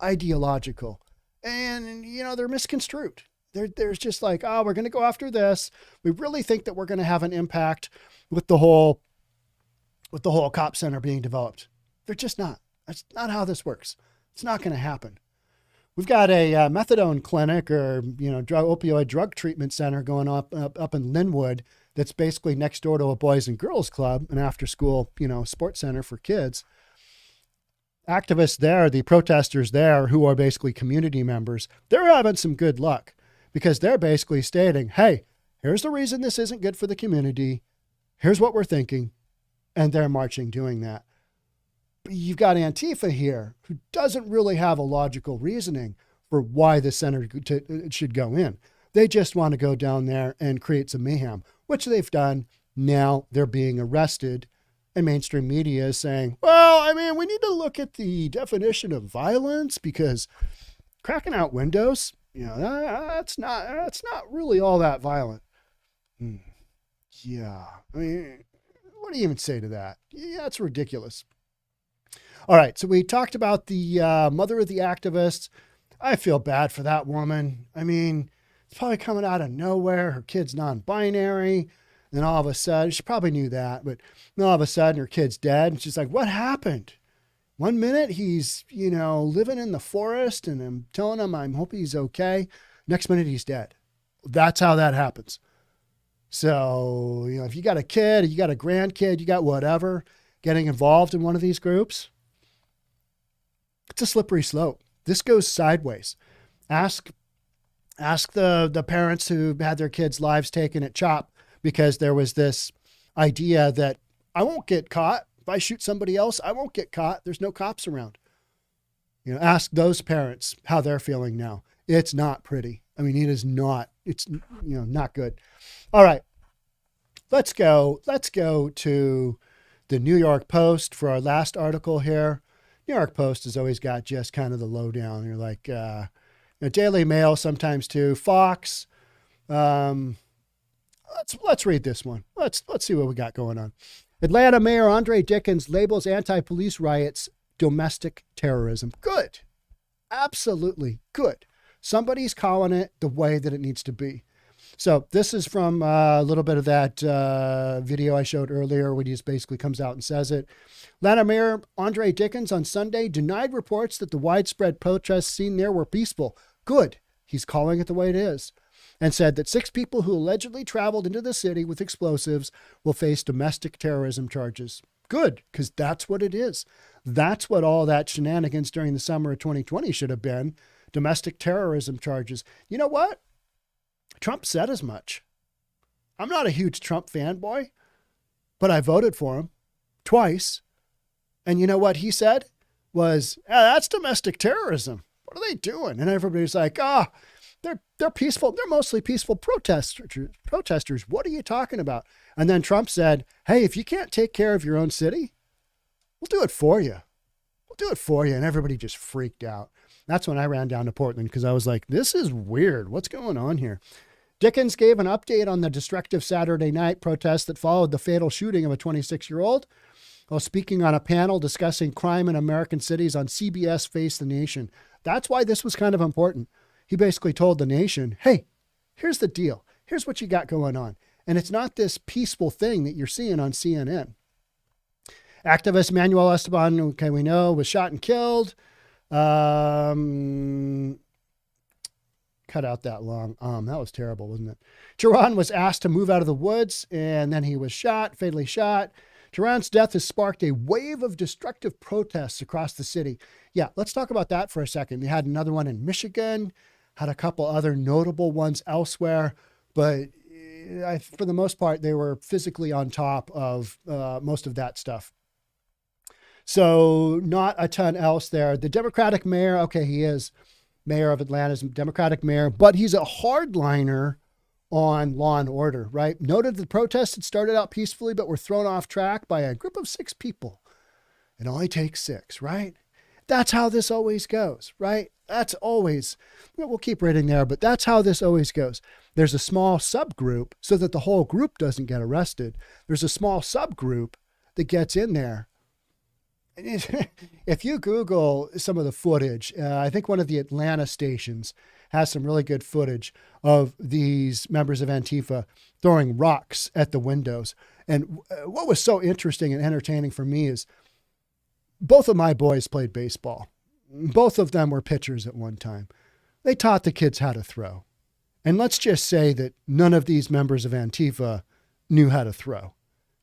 ideological, and, they're misconstrued. There's just like, oh, we're going to go after this. We really think that we're going to have an impact with the whole cop center being developed. They're just not. That's not how this works. It's not going to happen. We've got a methadone clinic or, opioid drug treatment center going up in Linwood that's basically next door to a boys and girls club, an after school, sports center for kids. Activists there, the protesters there who are basically community members, they're having some good luck because they're basically stating, hey, here's the reason this isn't good for the community. Here's what we're thinking. And they're marching doing that. But you've got Antifa here who doesn't really have a logical reasoning for why the center should go in. They just want to go down there and create some mayhem, which they've done. Now they're being arrested. And mainstream media is saying, well, I mean, we need to look at the definition of violence because cracking out windows, that's not really all that violent. Yeah. I mean, what do you even say to that? Yeah, that's ridiculous. All right. So we talked about the mother of the activists. I feel bad for that woman. I mean, it's probably coming out of nowhere. Her kid's non-binary. Then all of a sudden, she probably knew that, but then all of a sudden her kid's dead. And she's like, what happened? One minute he's, living in the forest and I'm telling him I hope he's okay. Next minute he's dead. That's how that happens. So, if you got a kid, you got a grandkid, you got whatever, getting involved in one of these groups, it's a slippery slope. This goes sideways. Ask the parents who had their kids' lives taken at CHOP because there was this idea that I won't get caught. If I shoot somebody else, I won't get caught. There's no cops around. Ask those parents how they're feeling now. It's not pretty. I mean, it is not. It's, not good. All right. Let's go to the New York Post for our last article here. New York Post has always got just kind of the lowdown. You're like, Daily Mail sometimes too. Fox. Let's read this one. Let's see what we got going on. Atlanta Mayor Andre Dickens labels anti-police riots domestic terrorism. Good. Absolutely good. Somebody's calling it the way that it needs to be. So this is from a little bit of that video I showed earlier when he just basically comes out and says it. Atlanta Mayor Andre Dickens on Sunday denied reports that the widespread protests seen there were peaceful. Good. He's calling it the way it is. And said that 6 people who allegedly traveled into the city with explosives will face domestic terrorism charges. Good, because that's what it is. That's what all that shenanigans during the summer of 2020 should have been. Domestic terrorism charges. You know what? Trump said as much. I'm not a huge Trump fanboy, but I voted for him twice. And you know what he said was, that's domestic terrorism. What are they doing? And everybody's like, they're peaceful. They're mostly peaceful protesters. What are you talking about? And then Trump said, hey, if you can't take care of your own city, we'll do it for you. We'll do it for you. And everybody just freaked out. That's when I ran down to Portland because I was like, this is weird. What's going on here? Dickens gave an update on the destructive Saturday night protest that followed the fatal shooting of a 26-year-old while speaking on a panel discussing crime in American cities on CBS Face the Nation. That's why this was kind of important. He basically told the nation, hey, here's the deal. Here's what you got going on. And it's not this peaceful thing that you're seeing on CNN. Activist Manuel Esteban, okay, we know, was shot and killed. Cut out that long. That was terrible, wasn't it? Tehran was asked to move out of the woods, and then he was shot, fatally shot. Tehran's death has sparked a wave of destructive protests across the city. Yeah, let's talk about that for a second. They had another one in Michigan, had a couple other notable ones elsewhere, but for the most part, they were physically on top of most of that stuff. So not a ton else there. The Democratic mayor, okay, he is mayor of Atlanta's Democratic mayor, but he's a hardliner on law and order, right? Noted the protests had started out peacefully, but were thrown off track by a group of 6 people. It only takes 6, right? That's how this always goes, right? That's always, we'll keep reading there, but that's how this always goes. There's a small subgroup so that the whole group doesn't get arrested. There's a small subgroup that gets in there. If you Google some of the footage, I think one of the Atlanta stations has some really good footage of these members of Antifa throwing rocks at the windows. And what was so interesting and entertaining for me is both of my boys played baseball. Both of them were pitchers at one time. They taught the kids how to throw. And let's just say that none of these members of Antifa knew how to throw.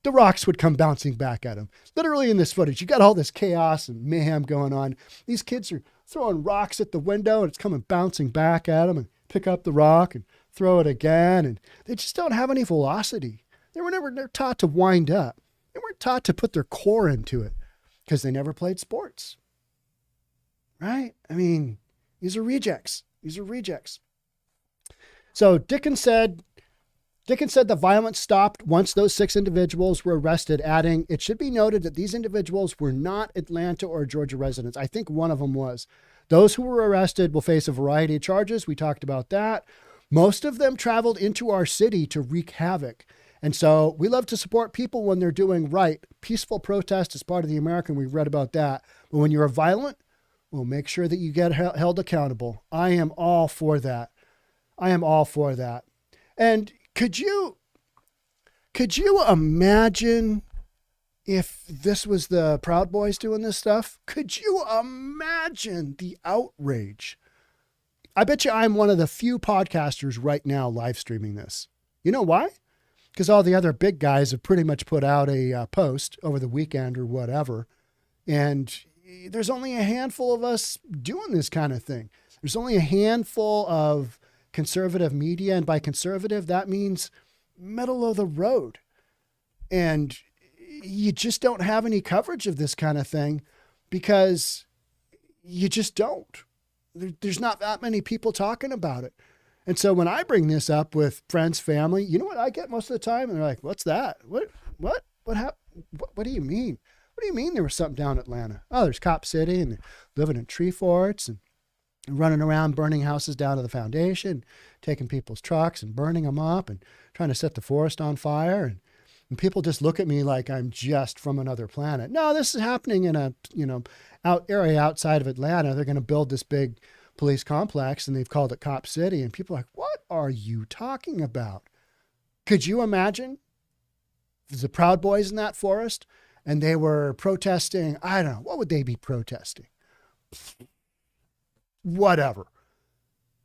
The rocks would come bouncing back at them. Literally in this footage, you got all this chaos and mayhem going on. These kids are throwing rocks at the window and it's coming bouncing back at them, and pick up the rock and throw it again. And they just don't have any velocity. They're taught to wind up. They weren't taught to put their core into it because they never played sports. Right? I mean, these are rejects. These are rejects. So Dickens said the violence stopped once those 6 individuals were arrested, adding, it should be noted that these individuals were not Atlanta or Georgia residents. I think one of them was. Those who were arrested will face a variety of charges. We talked about that. Most of them traveled into our city to wreak havoc. And so we love to support people when they're doing right. Peaceful protest is part of the American. We've read about that. But when you're violent, we'll make sure that you get held accountable. I am all for that. I am all for that. And could you imagine if this was the Proud Boys doing this stuff? Could you imagine the outrage? I bet you I'm one of the few podcasters right now live streaming this. You know why? Because all the other big guys have pretty much put out a post over the weekend or whatever. And there's only a handful of us doing this kind of thing. There's only a handful of conservative media. And by conservative, that means middle of the road. And you just don't have any coverage of this kind of thing because you just don't. There's not that many people talking about it. And so when I bring this up with friends, family, you know what I get most of the time? And they're like, what's that? What happened? What do you mean? What do you mean there was something down in Atlanta? Oh, there's Cop City and they're living in tree forts and running around burning houses down to the foundation, taking people's trucks and burning them up and trying to set the forest on fire. And people just look at me like I'm just from another planet. No, this is happening in a, area outside of Atlanta. They're going to build this big police complex and they've called it Cop City. And people are like, what are you talking about? Could you imagine the Proud Boys in that forest and they were protesting? I don't know. What would they be protesting? Whatever.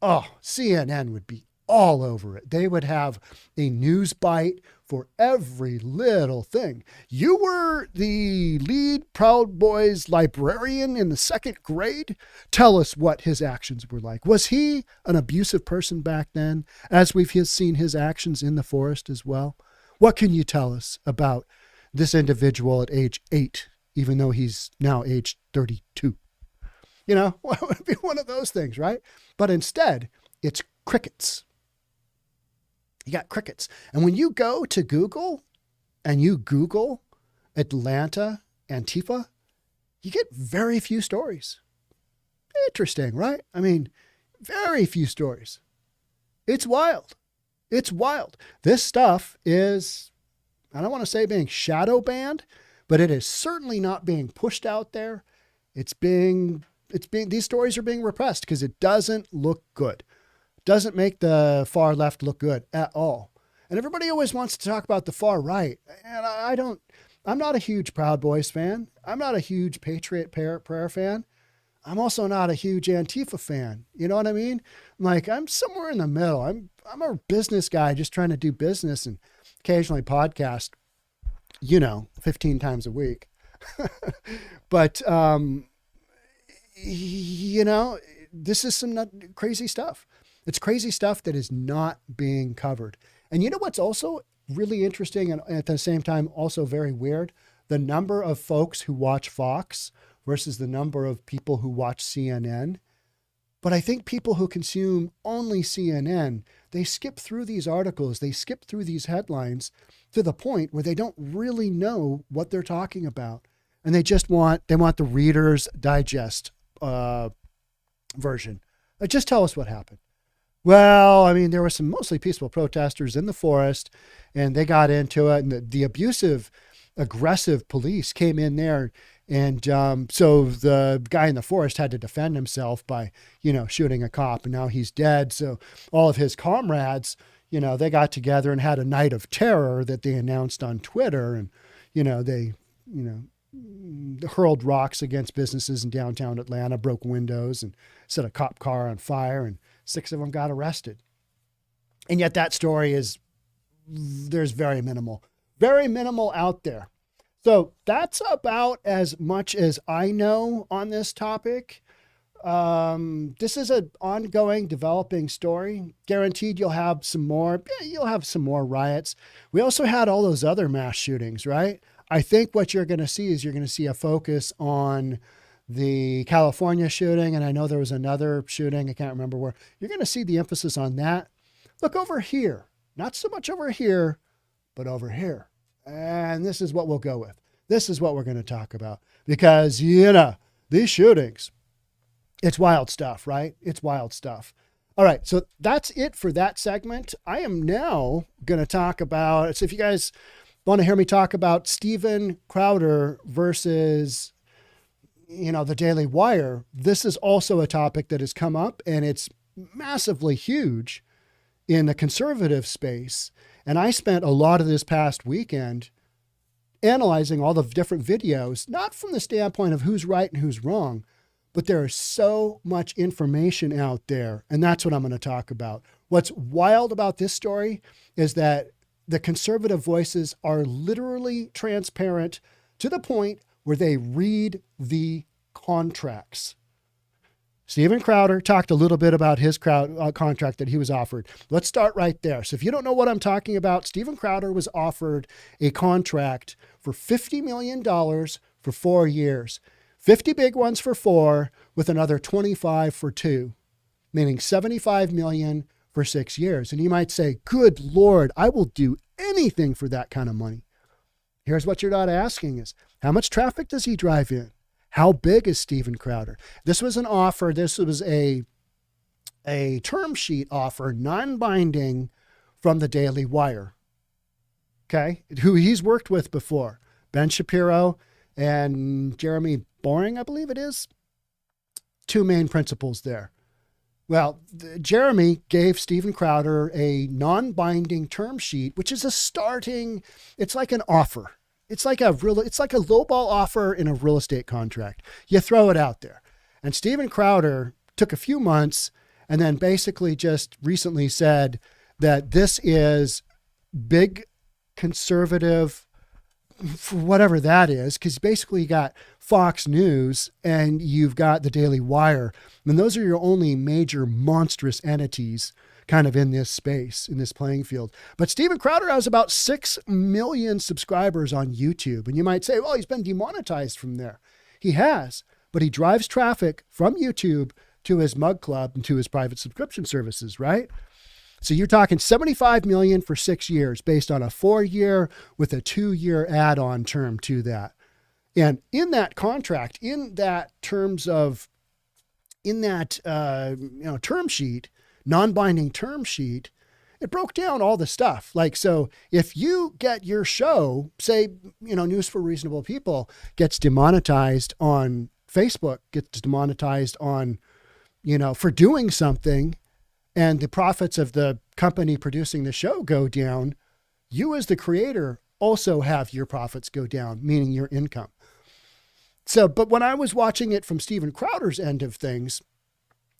Oh, CNN would be all over it. They would have a news bite for every little thing. You were the lead Proud Boys librarian in the 2nd grade. Tell us what his actions were like. Was he an abusive person back then, as we've seen his actions in the forest as well? What can you tell us about this individual at age 8, even though he's now age 32? It would be one of those things, right? But instead, it's crickets. You got crickets. And when you go to Google and you Google Atlanta Antifa, you get very few stories. Interesting, right? I mean, very few stories. It's wild. It's wild. This stuff is, I don't want to say being shadow banned, but it is certainly not being pushed out there. These stories are being repressed because it doesn't look good. Doesn't make the far left look good at all. And everybody always wants to talk about the far right. And I'm not a huge Proud Boys fan. I'm not a huge Patriot Prayer fan. I'm also not a huge Antifa fan. You know what I mean? I'm somewhere in the middle. I'm a business guy just trying to do business and occasionally podcast, 15 times a week. But, this is some crazy stuff. It's crazy stuff that is not being covered. And you know what's also really interesting and at the same time also very weird? The number of folks who watch Fox versus the number of people who watch CNN. But I think people who consume only CNN, they skip through these articles, they skip through these headlines to the point where they don't really know what they're talking about. And they want the Reader's Digest version. Just tell us what happened. Well, I mean, there were some mostly peaceful protesters in the forest and they got into it, and the abusive, aggressive police came in there. And so the guy in the forest had to defend himself by, shooting a cop, and now he's dead. So all of his comrades, they got together and had a night of terror that they announced on Twitter. And, they hurled rocks against businesses in downtown Atlanta, broke windows, and set a cop car on fire, and 6 of them got arrested. And yet that story there's very minimal out there. So that's about as much as I know on this topic. This is an ongoing, developing story. Guaranteed you'll have some more riots. We also had all those other mass shootings, right? I think what you're going to see is a focus on the California shooting. And I know there was another shooting. I can't remember where. You're going to see the emphasis on that. Look over here, not so much over here, but over here. And this is what we'll go with. This is what we're going to talk about because, these shootings, it's wild stuff, right? It's wild stuff. All right. So that's it for that segment. I am now going to talk about, so if you guys want to hear me talk about Steven Crowder versus, the Daily Wire, this is also a topic that has come up and it's massively huge in the conservative space. And I spent a lot of this past weekend analyzing all the different videos, not from the standpoint of who's right and who's wrong, but there is so much information out there. And that's what I'm going to talk about. What's wild about this story is that the conservative voices are literally transparent to the point where they read the contracts. Steven Crowder talked a little bit about his contract that he was offered. Let's start right there. So if you don't know what I'm talking about, Steven Crowder was offered a contract for $50 million for 4 years, 50 big ones for 4 with another 25 for 2, meaning 75 million for 6 years. And you might say, good Lord, I will do anything for that kind of money. Here's what you're not asking is, how much traffic does he drive in? How big is Steven Crowder? This was an offer. This was a term sheet offer, non-binding from the Daily Wire. Okay. Who he's worked with before. Ben Shapiro and Jeremy Boring, I believe it is. 2 main principles there. Well, Jeremy gave Steven Crowder a non-binding term sheet, which is it's like an offer. It's like a lowball offer in a real estate contract. You throw it out there. And Steven Crowder took a few months and then basically just recently said that this is big conservative, for whatever that is, because basically you got Fox News and you've got the Daily Wire. And those are your only major monstrous entities kind of in this space, in this playing field. But Steven Crowder has about 6 million subscribers on YouTube. And you might say, well, he's been demonetized from there. He has, but he drives traffic from YouTube to his mug club and to his private subscription services, right? So you're talking 75 million for 6 years based on a 4-year with a 2-year add-on term to that. And in that contract, in that term sheet, non-binding term sheet, it broke down all the stuff. Like, so if you get your show, say, News for Reasonable People gets demonetized on Facebook, gets demonetized on, for doing something, and the profits of the company producing the show go down, you as the creator also have your profits go down, meaning your income. So, but when I was watching it from Steven Crowder's end of things,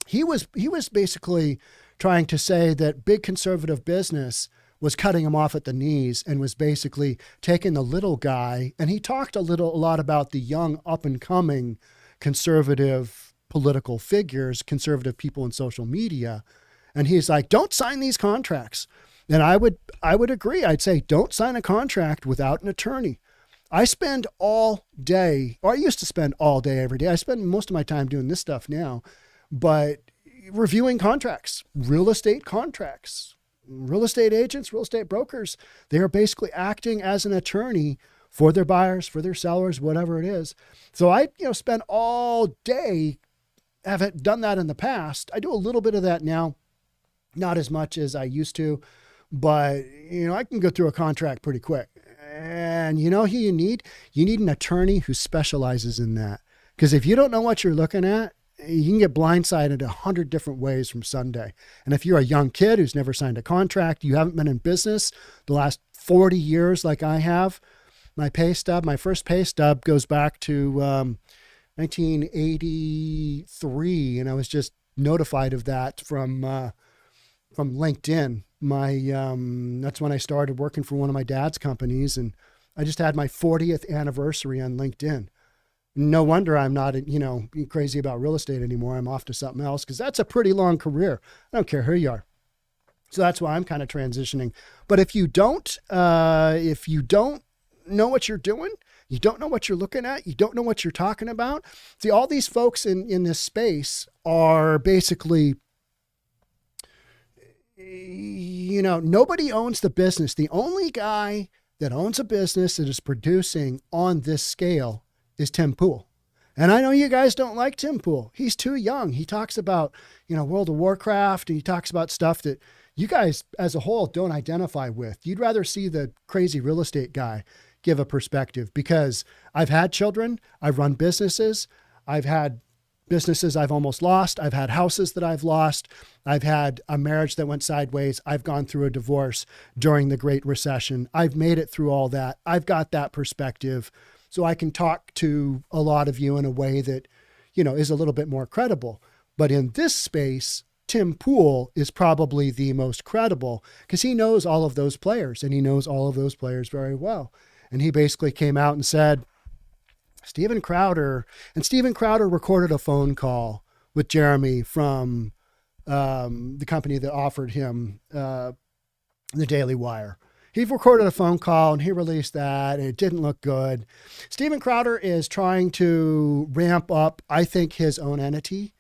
he was basically trying to say that big conservative business was cutting him off at the knees and was basically taking the little guy. And he talked a lot about the young up and coming conservative political figures, conservative people in social media. And he's like, don't sign these contracts. And I would agree. I'd say, don't sign a contract without an attorney. I spend all day, or I used to spend all day every day. I spend most of my time doing this stuff now, but reviewing contracts, real estate contracts, real estate agents, real estate brokers, they are basically acting as an attorney for their buyers, for their sellers, whatever it is. So I, spend all day, have done that in the past. I do a little bit of that now, not as much as I used to, but I can go through a contract pretty quick. And who you need? You need an attorney who specializes in that. Because if you don't know what you're looking at, you can get blindsided 100 different ways from Sunday. And if you're a young kid who's never signed a contract, you haven't been in business the last 40 years like I have, My pay stub, my first pay stub goes back to 1983, and I was just notified of that from LinkedIn. That's when I started working for one of my dad's companies, and I just had my 40th anniversary on LinkedIn. No wonder I'm not, crazy about real estate anymore. I'm off to something else because that's a pretty long career. I don't care who you are. So that's why I'm kind of transitioning. But if you don't know what you're doing, you don't know what you're looking at, you don't know what you're talking about. See, all these folks in this space are basically, nobody owns the business. The only guy that owns a business that is producing on this scale is Tim Pool. And I know you guys don't like Tim Pool. He's too young. He talks about, World of Warcraft, and he talks about stuff that you guys as a whole don't identify with. You'd rather see the crazy real estate guy give a perspective, because I've had children, I've run businesses, I've had businesses I've almost lost, I've had houses that I've lost, I've had a marriage that went sideways, I've gone through a divorce during the Great Recession. I've made it through all that. I've got that perspective. So I can talk to a lot of you in a way that, is a little bit more credible. But in this space, Tim Pool is probably the most credible because he knows all of those players, and he knows all of those players very well. And he basically came out and said, Steven Crowder recorded a phone call with Jeremy from the company that offered him the Daily Wire. He recorded a phone call and he released that, and it didn't look good. Steven Crowder is trying to ramp up, I think, his own entity.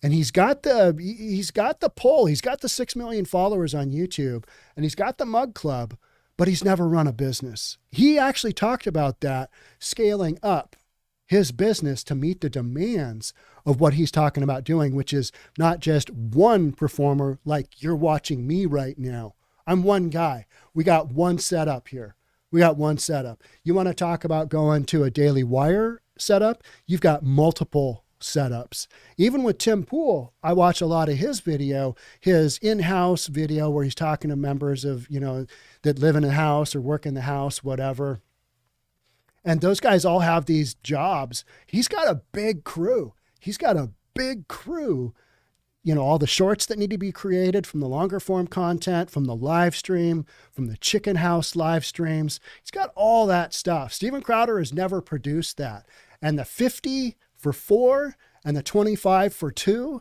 And he's got the pull. He's got the 6 million followers on YouTube, and he's got the Mug Club, but he's never run a business. He actually talked about that, scaling up his business to meet the demands of what he's talking about doing, which is not just one performer like you're watching me right now. I'm one guy. We got one setup here. You want to talk about going to a Daily Wire setup? You've got multiple setups. Even with Tim Pool, I watch a lot of his video, his in-house video where he's talking to members of, that live in a house or work in the house, whatever. And those guys all have these jobs. He's got a big crew. All the shorts that need to be created from the longer form content, from the live stream, from the chicken house live streams. He's got all that stuff. Steven Crowder has never produced that. And the 50 for 4 and the 25 for 2,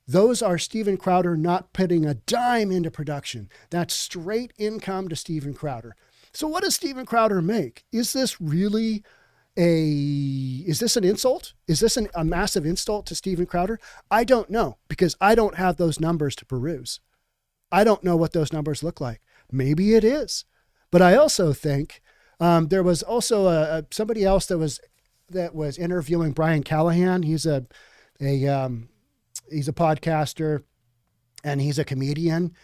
those are Steven Crowder not putting a dime into production. That's straight income to Steven Crowder. So what does Steven Crowder make? Is this really is this an insult? Is this a massive insult to Steven Crowder? I don't know, because I don't have those numbers to peruse. I don't know what those numbers look like. Maybe it is. But I also think there was also somebody else that was interviewing Brian Callahan. He's a podcaster and he's a comedian.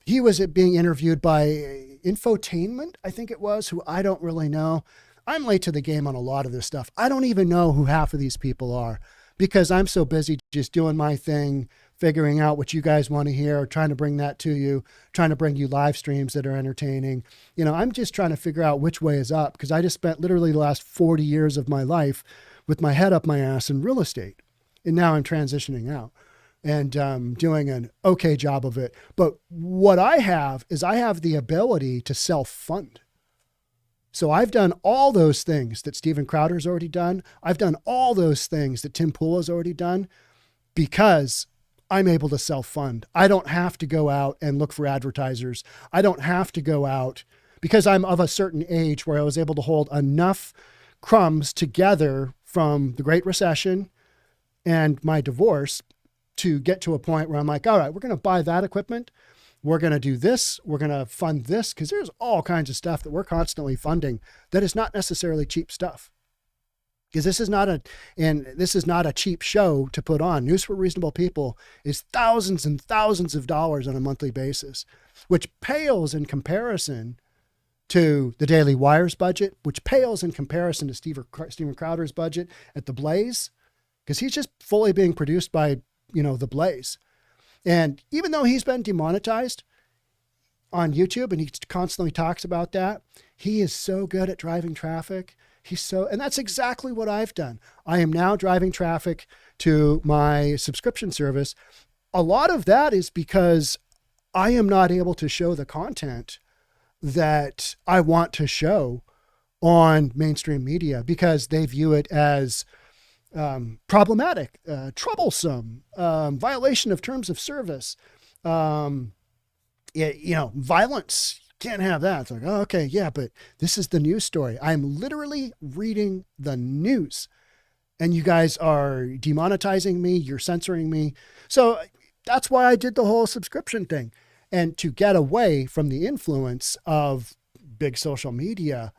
He was being interviewed by Infotainment, I think it was, who I don't really know. I'm late to the game on a lot of this stuff. I don't even know who half of these people are because I'm so busy just doing my thing, figuring out what you guys want to hear, trying to bring that to you, trying to bring you live streams that are entertaining. I'm just trying to figure out which way is up, because I just spent literally the last 40 years of my life with my head up my ass in real estate. And now I'm transitioning out and doing an okay job of it. But what I have is I have the ability to self-fund. So I've done all those things that Steven Crowder's already done. I've done all those things that Tim Pool has already done because I'm able to self-fund. I don't have to go out and look for advertisers. I don't have to go out because I'm of a certain age where I was able to hold enough crumbs together from the Great Recession and my divorce to get to a point where I'm like, all right, we're going to buy that equipment. We're going to do this. We're going to fund this, because there's all kinds of stuff that we're constantly funding that is not necessarily cheap stuff. Because this is not a cheap show to put on. News for Reasonable People is thousands and thousands of dollars on a monthly basis, which pales in comparison to the Daily Wire's budget, which pales in comparison to Steven Crowder's budget at The Blaze, because he's just fully being produced by, The Blaze. And even though he's been demonetized on YouTube and he constantly talks about that, He is so good at driving traffic. And that's exactly what I've done. I am now driving traffic to my subscription service. A lot of that is because I am not able to show the content that I want to show on mainstream media because they view it as problematic, troublesome, violation of terms of service, violence. Can't have that. It's like, oh, okay, yeah, but this is the news story. I'm literally reading the news and you guys are demonetizing me. You're censoring me. So that's why I did the whole subscription thing. And to get away from the influence of big social media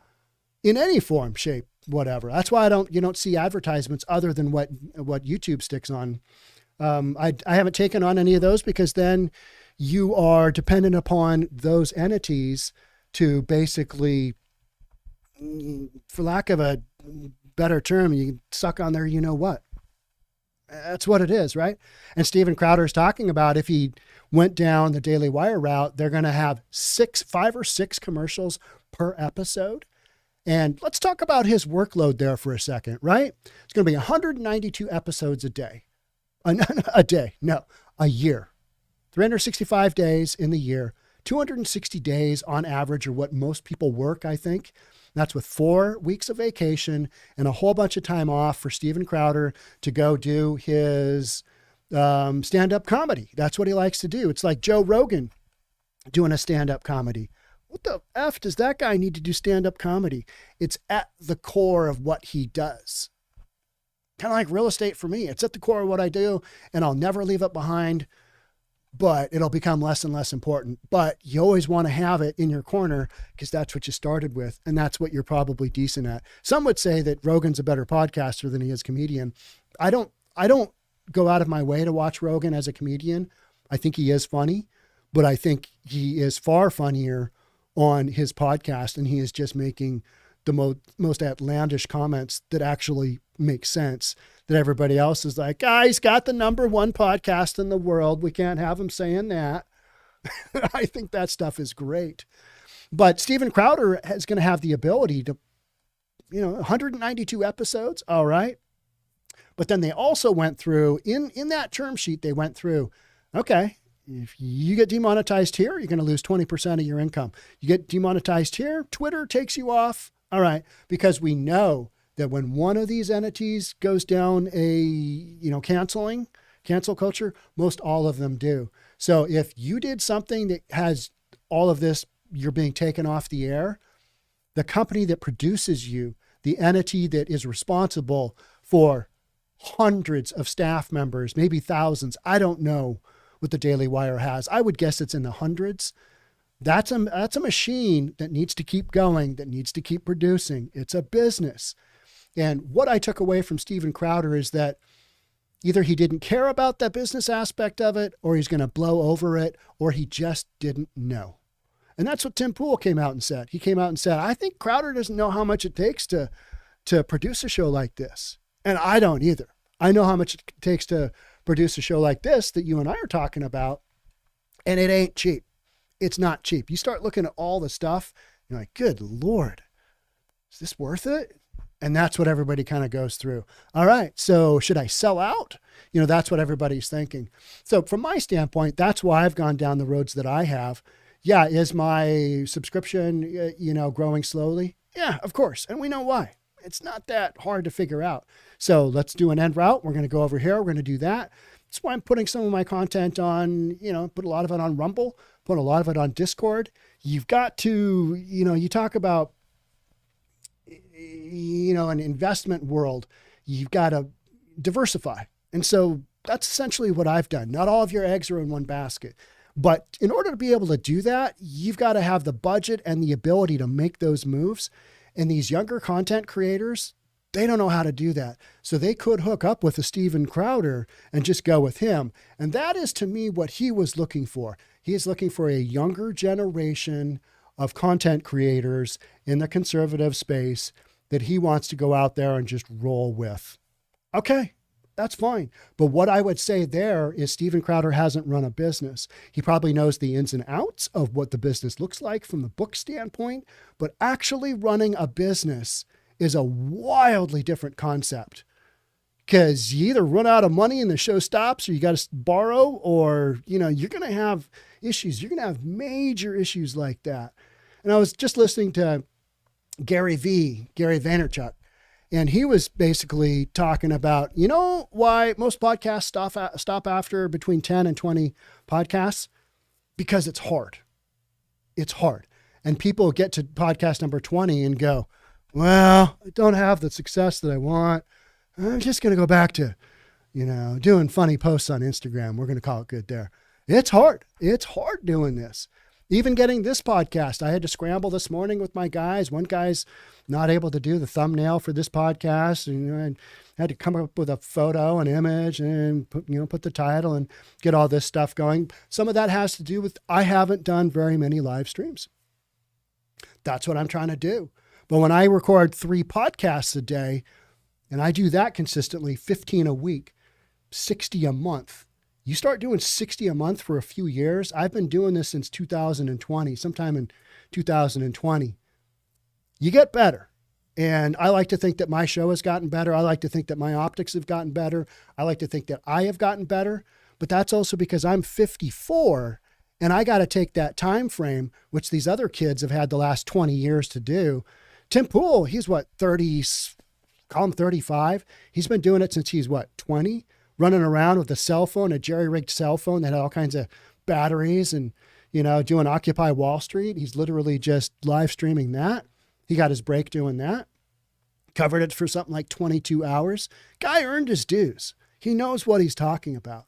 in any form, shape, whatever. That's why you don't see advertisements other than what YouTube sticks on. I haven't taken on any of those because then you are dependent upon those entities to basically, for lack of a better term, you suck on their, what. That's what it is, right? And Steven Crowder is talking about if he went down the Daily Wire route, they're going to have 5 or 6 commercials per episode. And let's talk about his workload there for a second, right? It's going to be 192 episodes a day. A year. 365 days in the year. 260 days on average are what most people work, I think. That's with 4 weeks of vacation and a whole bunch of time off for Steven Crowder to go do his stand-up comedy. That's what he likes to do. It's like Joe Rogan doing a stand-up comedy. What the F does that guy need to do stand-up comedy? It's at the core of what he does. Kind of like real estate for me. It's at the core of what I do, and I'll never leave it behind, but it'll become less and less important. But you always want to have it in your corner because that's what you started with, and that's what you're probably decent at. Some would say that Rogan's a better podcaster than he is comedian. I don't go out of my way to watch Rogan as a comedian. I think he is funny, but I think he is far funnier on his podcast, and he is just making the most outlandish comments that actually make sense, that everybody else is like, he's got the #1 podcast in the world. We can't have him saying that. I think that stuff is great. But Steven Crowder is going to have the ability to, 192 episodes. All right. But then they also went through in that term sheet, they went through, okay, if you get demonetized here, you're going to lose 20% of your income. You get demonetized here, Twitter takes you off. All right. Because we know that when one of these entities goes down cancel culture, most all of them do. So if you did something that has all of this, you're being taken off the air, the company that produces you, the entity that is responsible for hundreds of staff members, maybe thousands, I don't know what the Daily Wire has. I would guess it's in the hundreds. That's a machine that needs to keep going, that needs to keep producing. It's a business. And what I took away from Steven Crowder is that either he didn't care about that business aspect of it, or he's going to blow over it, or he just didn't know. And that's what Tim Pool came out and said. He came out and said, I think Crowder doesn't know how much it takes to produce a show like this. And I don't either. I know how much it takes to produce a show like this that you and I are talking about, and it ain't cheap. It's not cheap. You start looking at all the stuff, you're like, good Lord, is this worth it? And that's what everybody kind of goes through. All right, so should I sell out? That's what everybody's thinking. So from my standpoint, that's why I've gone down the roads that I have. Yeah, is my subscription, growing slowly? Yeah, of course. And we know why. It's not that hard to figure out. So let's do an end route. We're going to go over here. We're going to do that. That's why I'm putting some of my content on, put a lot of it on Rumble, put a lot of it on Discord. You've got to, you talk about, an investment world, you've got to diversify. And so that's essentially what I've done. Not all of your eggs are in one basket. But in order to be able to do that, you've got to have the budget and the ability to make those moves. And these younger content creators, they don't know how to do that. So they could hook up with a Steven Crowder and just go with him. And that is, to me, what he was looking for. He is looking for a younger generation of content creators in the conservative space that he wants to go out there and just roll with. Okay, That's fine. But what I would say there is Steven Crowder hasn't run a business. He probably knows the ins and outs of what the business looks like from the book standpoint, but actually running a business is a wildly different concept. Because you either run out of money and the show stops, or you got to borrow, or, you're going to have issues. You're going to have major issues like that. And I was just listening to Gary Vaynerchuk, and he was basically talking about, why most podcasts stop after between 10 and 20 podcasts? Because it's hard. It's hard. And people get to podcast number 20 and go, well, I don't have the success that I want. I'm just going to go back to, doing funny posts on Instagram. We're going to call it good there. It's hard. It's hard doing this. Even getting this podcast, I had to scramble this morning with my guys. One guy's not able to do the thumbnail for this podcast, and I had to come up with a photo, an image, and put the title and get all this stuff going. Some of that has to do with I haven't done very many live streams. That's what I'm trying to do. But when I record 3 podcasts a day, and I do that consistently, 15 a week, 60 a month. You start doing 60 a month for a few years. I've been doing this since 2020, sometime in 2020. You get better. And I like to think that my show has gotten better. I like to think that my optics have gotten better. I like to think that I have gotten better. But that's also because I'm 54 and I got to take that time frame, which these other kids have had the last 20 years to do. Tim Pool, he's 30, call him 35. He's been doing it since he's 20, running around with a cell phone, a jerry-rigged cell phone that had all kinds of batteries and, doing Occupy Wall Street. He's literally just live streaming that. He got his break doing that. Covered it for something like 22 hours. Guy earned his dues. He knows what he's talking about.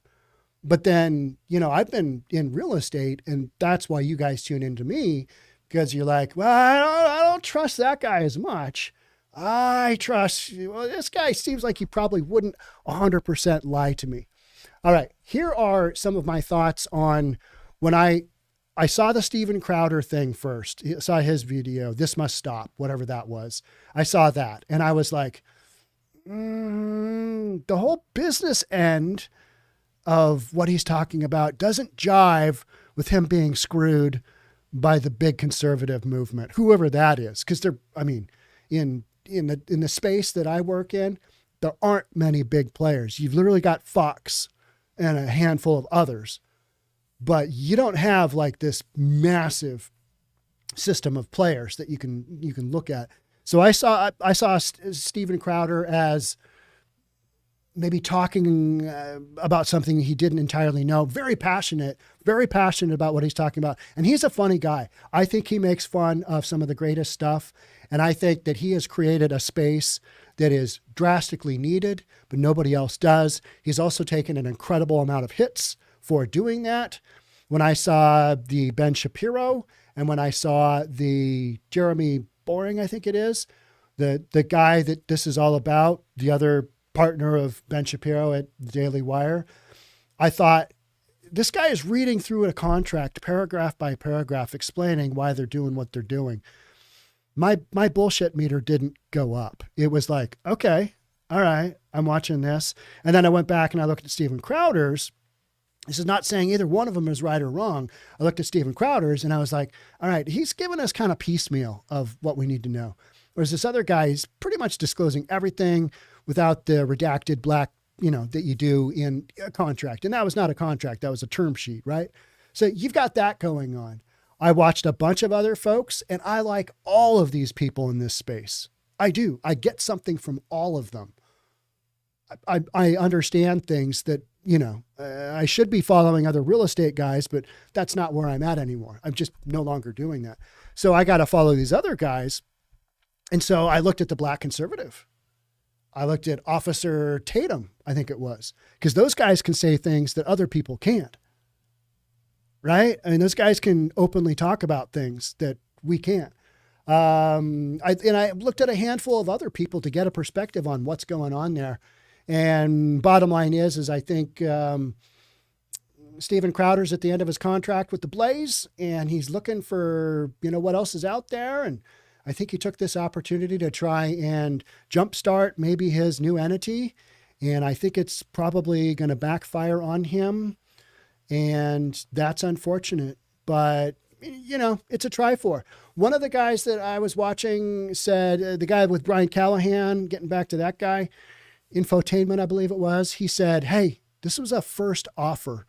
But then, I've been in real estate, and that's why you guys tune into me, because you're like, well, I don't trust that guy as much. I trust, this guy seems like he probably wouldn't 100% lie to me. All right, here are some of my thoughts on when I saw the Steven Crowder thing first. I saw his video, This Must Stop, whatever that was. I saw that, and I was like, the whole business end of what he's talking about doesn't jive with him being screwed by the big conservative movement, whoever that is. Because in the space that I work in, there aren't many big players. You've literally got Fox and a handful of others, but you don't have like this massive system of players that you can look at. So I saw Steven Crowder as maybe talking about something he didn't entirely know. Very passionate about what he's talking about. And he's a funny guy. I think he makes fun of some of the greatest stuff. And I think that he has created a space that is drastically needed, but nobody else does. He's also taken an incredible amount of hits for doing that. When I saw the Ben Shapiro and when I saw the Jeremy Boring, I think it is, the guy that this is all about, the other partner of Ben Shapiro at the Daily Wire, I thought, this guy is reading through a contract paragraph by paragraph, explaining why they're doing what they're doing. My bullshit meter didn't go up. It was like, okay, all right, I'm watching this. And then I went back and I looked at Steven Crowder's. This is not saying either one of them is right or wrong. I looked at Steven Crowder's and I was like, all right, he's giving us kind of piecemeal of what we need to know. Whereas this other guy is pretty much disclosing everything without the redacted black, that you do in a contract. And that was not a contract. That was a term sheet, right? So you've got that going on. I watched a bunch of other folks and I like all of these people in this space. I do. I get something from all of them. I understand things that, I should be following other real estate guys, but that's not where I'm at anymore. I'm just no longer doing that. So I got to follow these other guys. And so I looked at the black conservative. I looked at Officer Tatum, I think it was, because those guys can say things that other people can't. Right? I mean, those guys can openly talk about things that we can't. I looked at a handful of other people to get a perspective on what's going on there. And bottom line is I think Steven Crowder's at the end of his contract with the Blaze, and he's looking for, what else is out there. And I think he took this opportunity to try and jumpstart maybe his new entity And I think it's probably going to backfire on him. And that's unfortunate. But, you know, it's a try for. One of the guys that I was watching said, the guy with Brian Callahan, getting back to that guy, Infotainment, I believe it was, he said, hey, this was a first offer.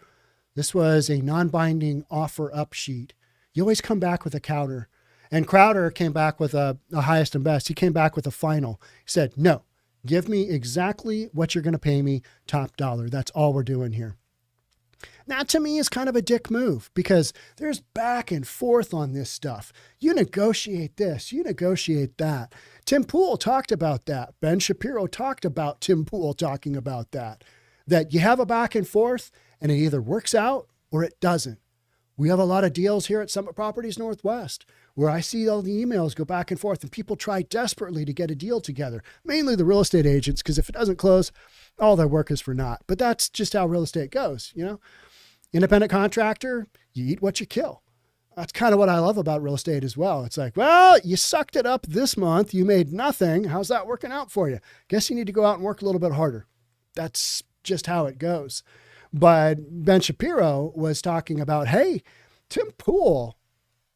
This was a non-binding offer up sheet. You always come back with a counter. And Crowder came back with a highest and best. He came back with a final. He said, no, give me exactly what you're going to pay me, top dollar. That's all we're doing here. That to me is kind of a dick move because there's back and forth on this stuff. You negotiate this, you negotiate that. Tim Pool talked about that. Ben Shapiro talked about Tim Pool talking about that you have a back and forth and it either works out or it doesn't. We have a lot of deals here at Summit Properties Northwest where I see all the emails go back and forth and people try desperately to get a deal together, mainly the real estate agents, because if it doesn't close, all their work is for naught. But that's just how real estate goes, you know? Independent contractor, you eat what you kill. That's kind of what I love about real estate as well. It's like, well, you sucked it up this month. You made nothing. How's that working out for you? Guess you need to go out and work a little bit harder. That's just how it goes. But Ben Shapiro was talking about, hey, Tim Pool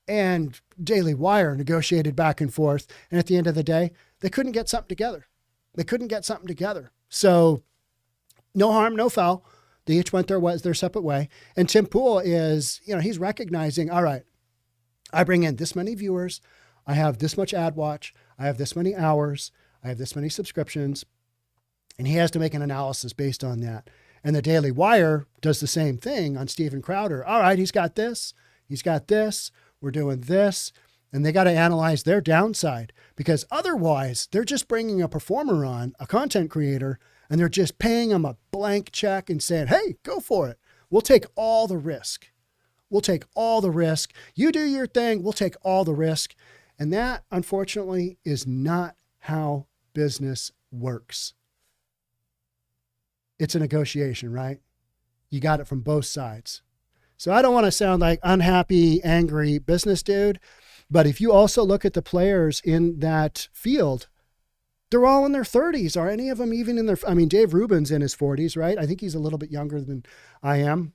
and Daily Wire negotiated back and forth. And at the end of the day, they couldn't get something together. So no harm, no foul. They each went their separate way. And Tim Pool is, you know, he's recognizing, all right, I bring in this many viewers. I have this much ad watch. I have this many hours. I have this many subscriptions. And he has to make an analysis based on that. And the Daily Wire does the same thing on Steven Crowder. All right, he's got this. He's got this. We're doing this. And they got to analyze their downside because otherwise they're just bringing a performer on, a content creator, and they're just paying them a blank check and saying, hey, go for it. We'll take all the risk. You do your thing. We'll take all the risk. And that, unfortunately, is not how business works. It's a negotiation, right? You got it from both sides. So I don't want to sound like unhappy, angry business dude, but if you also look at the players in that field, they're all in their 30s. Are any of them even in their, I mean, Dave Rubin's in his 40s, right? I think he's a little bit younger than I am.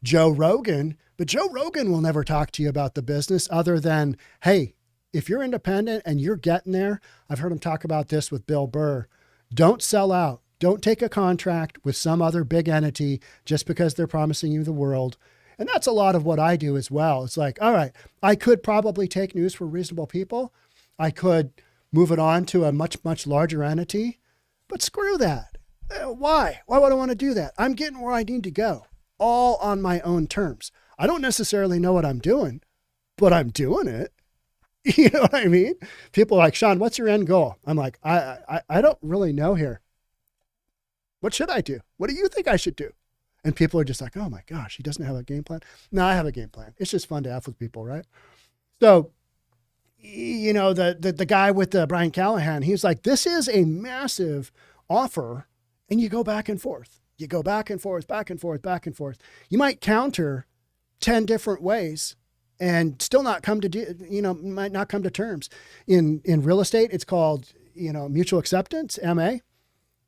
Joe Rogan, but Joe Rogan will never talk to you about the business other than, hey, if you're independent and you're getting there, I've heard him talk about this with Bill Burr. Don't sell out. Don't take a contract with some other big entity just because they're promising you the world. And that's a lot of what I do as well. It's like, all right, I could probably take News for Reasonable People. I could move it on to a much, much larger entity, but screw that. Why? Why would I want to do that? I'm getting where I need to go, all on my own terms. I don't necessarily know what I'm doing, but I'm doing it. You know what I mean? People are like, Sean, what's your end goal? I'm like, I don't really know here. What should I do? What do you think I should do? And people are just like, oh my gosh, he doesn't have a game plan. No, I have a game plan. It's just fun to have with people, right? So, you know, the guy with Brian Callahan, he's like, this is a massive offer. And you go back and forth. You go back and forth, back and forth, back and forth. You might counter 10 different ways and still not come to, might not come to terms. In real estate, it's called, mutual acceptance, MA.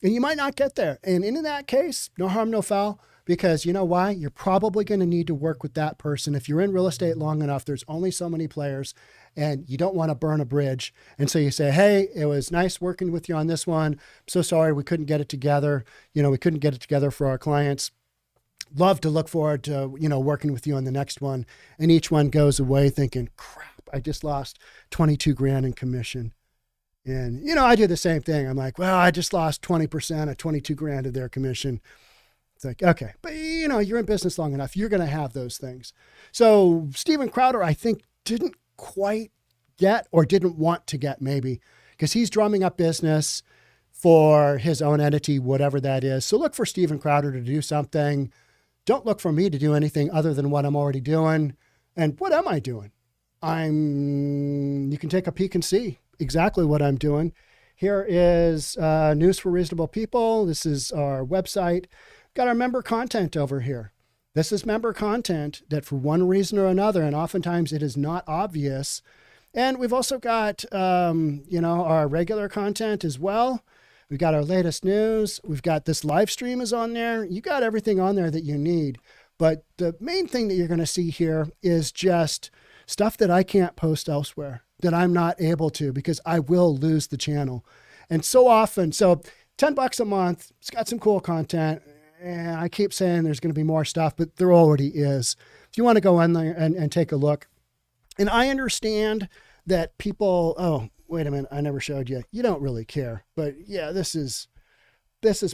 And you might not get there. And in that case, no harm, no foul, because you know why? You're probably going to need to work with that person. If you're in real estate long enough, there's only so many players and you don't want to burn a bridge. And so you say, hey, it was nice working with you on this one. I'm so sorry we couldn't get it together. We couldn't get it together for our clients. Love to look forward to, working with you on the next one. And each one goes away thinking, crap, I just lost 22 grand in commission. And, I do the same thing. I'm like, well, I just lost 20% of 22 grand of their commission. It's like, okay, but you're in business long enough. You're going to have those things. So Steven Crowder, I think, didn't quite get or didn't want to get maybe because he's drumming up business for his own entity, whatever that is. So look for Steven Crowder to do something. Don't look for me to do anything other than what I'm already doing. And what am I doing? You can take a peek and see exactly what I'm doing. Here is News for Reasonable People. This is our website. Got our member content over here. This is member content that for one reason or another, and oftentimes it is not obvious. And we've also got, our regular content as well. We've got our latest news. We've got this live stream is on there. You got everything on there that you need. But the main thing that you're going to see here is just stuff that I can't post elsewhere, that I'm not able to, because I will lose the channel. And so often, so $10 a month, it's got some cool content. And I keep saying there's going to be more stuff, but there already is. If you want to go in there and take a look. And I understand that people, oh, wait a minute, I never showed you. You don't really care. But yeah, this is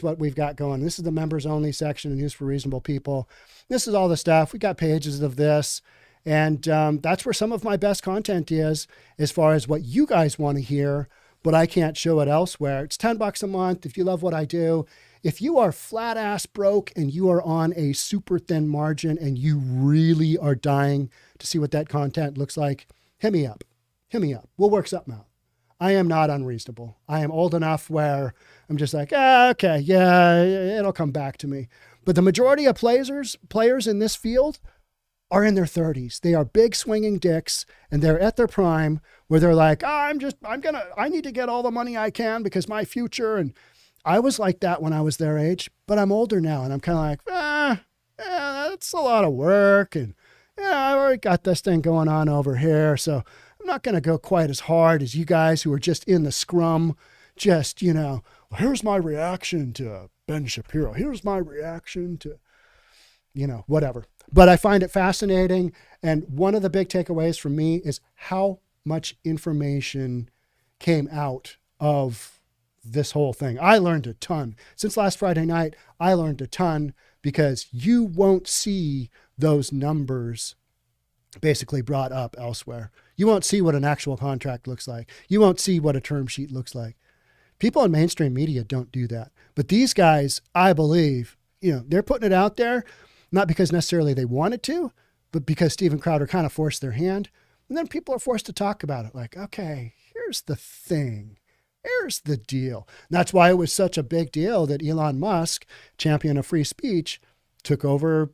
what we've got going. This is the members only section and News for Reasonable People. This is all the stuff. We got pages of this. And that's where some of my best content is, as far as what you guys want to hear, but I can't show it elsewhere. It's $10 a month. If you love what I do, if you are flat ass broke and you are on a super thin margin and you really are dying to see what that content looks like, hit me up. Hit me up. We'll work something out. I am not unreasonable. I am old enough where I'm just like, okay, yeah, it'll come back to me. But the majority of players in this field are in their 30s. They are big swinging dicks, and they're at their prime where they're like, I need to get all the money I can because my future. And I was like that when I was their age, but I'm older now, and I'm kind of like, that's a lot of work. And I already got this thing going on over here. So I'm not going to go quite as hard as you guys who are just in the scrum. Just, here's my reaction to Ben Shapiro. Here's my reaction to, whatever. But I find it fascinating. And one of the big takeaways from me is how much information came out of this whole thing. I learned a ton. Since last Friday night, I learned a ton because you won't see those numbers basically brought up elsewhere. You won't see what an actual contract looks like. You won't see what a term sheet looks like. People in mainstream media don't do that. But these guys, I believe, they're putting it out there, not because necessarily they wanted to, but because Steven Crowder kind of forced their hand. And then people are forced to talk about it. Like, okay, here's the thing. Here's the deal. And that's why it was such a big deal that Elon Musk, champion of free speech, took over,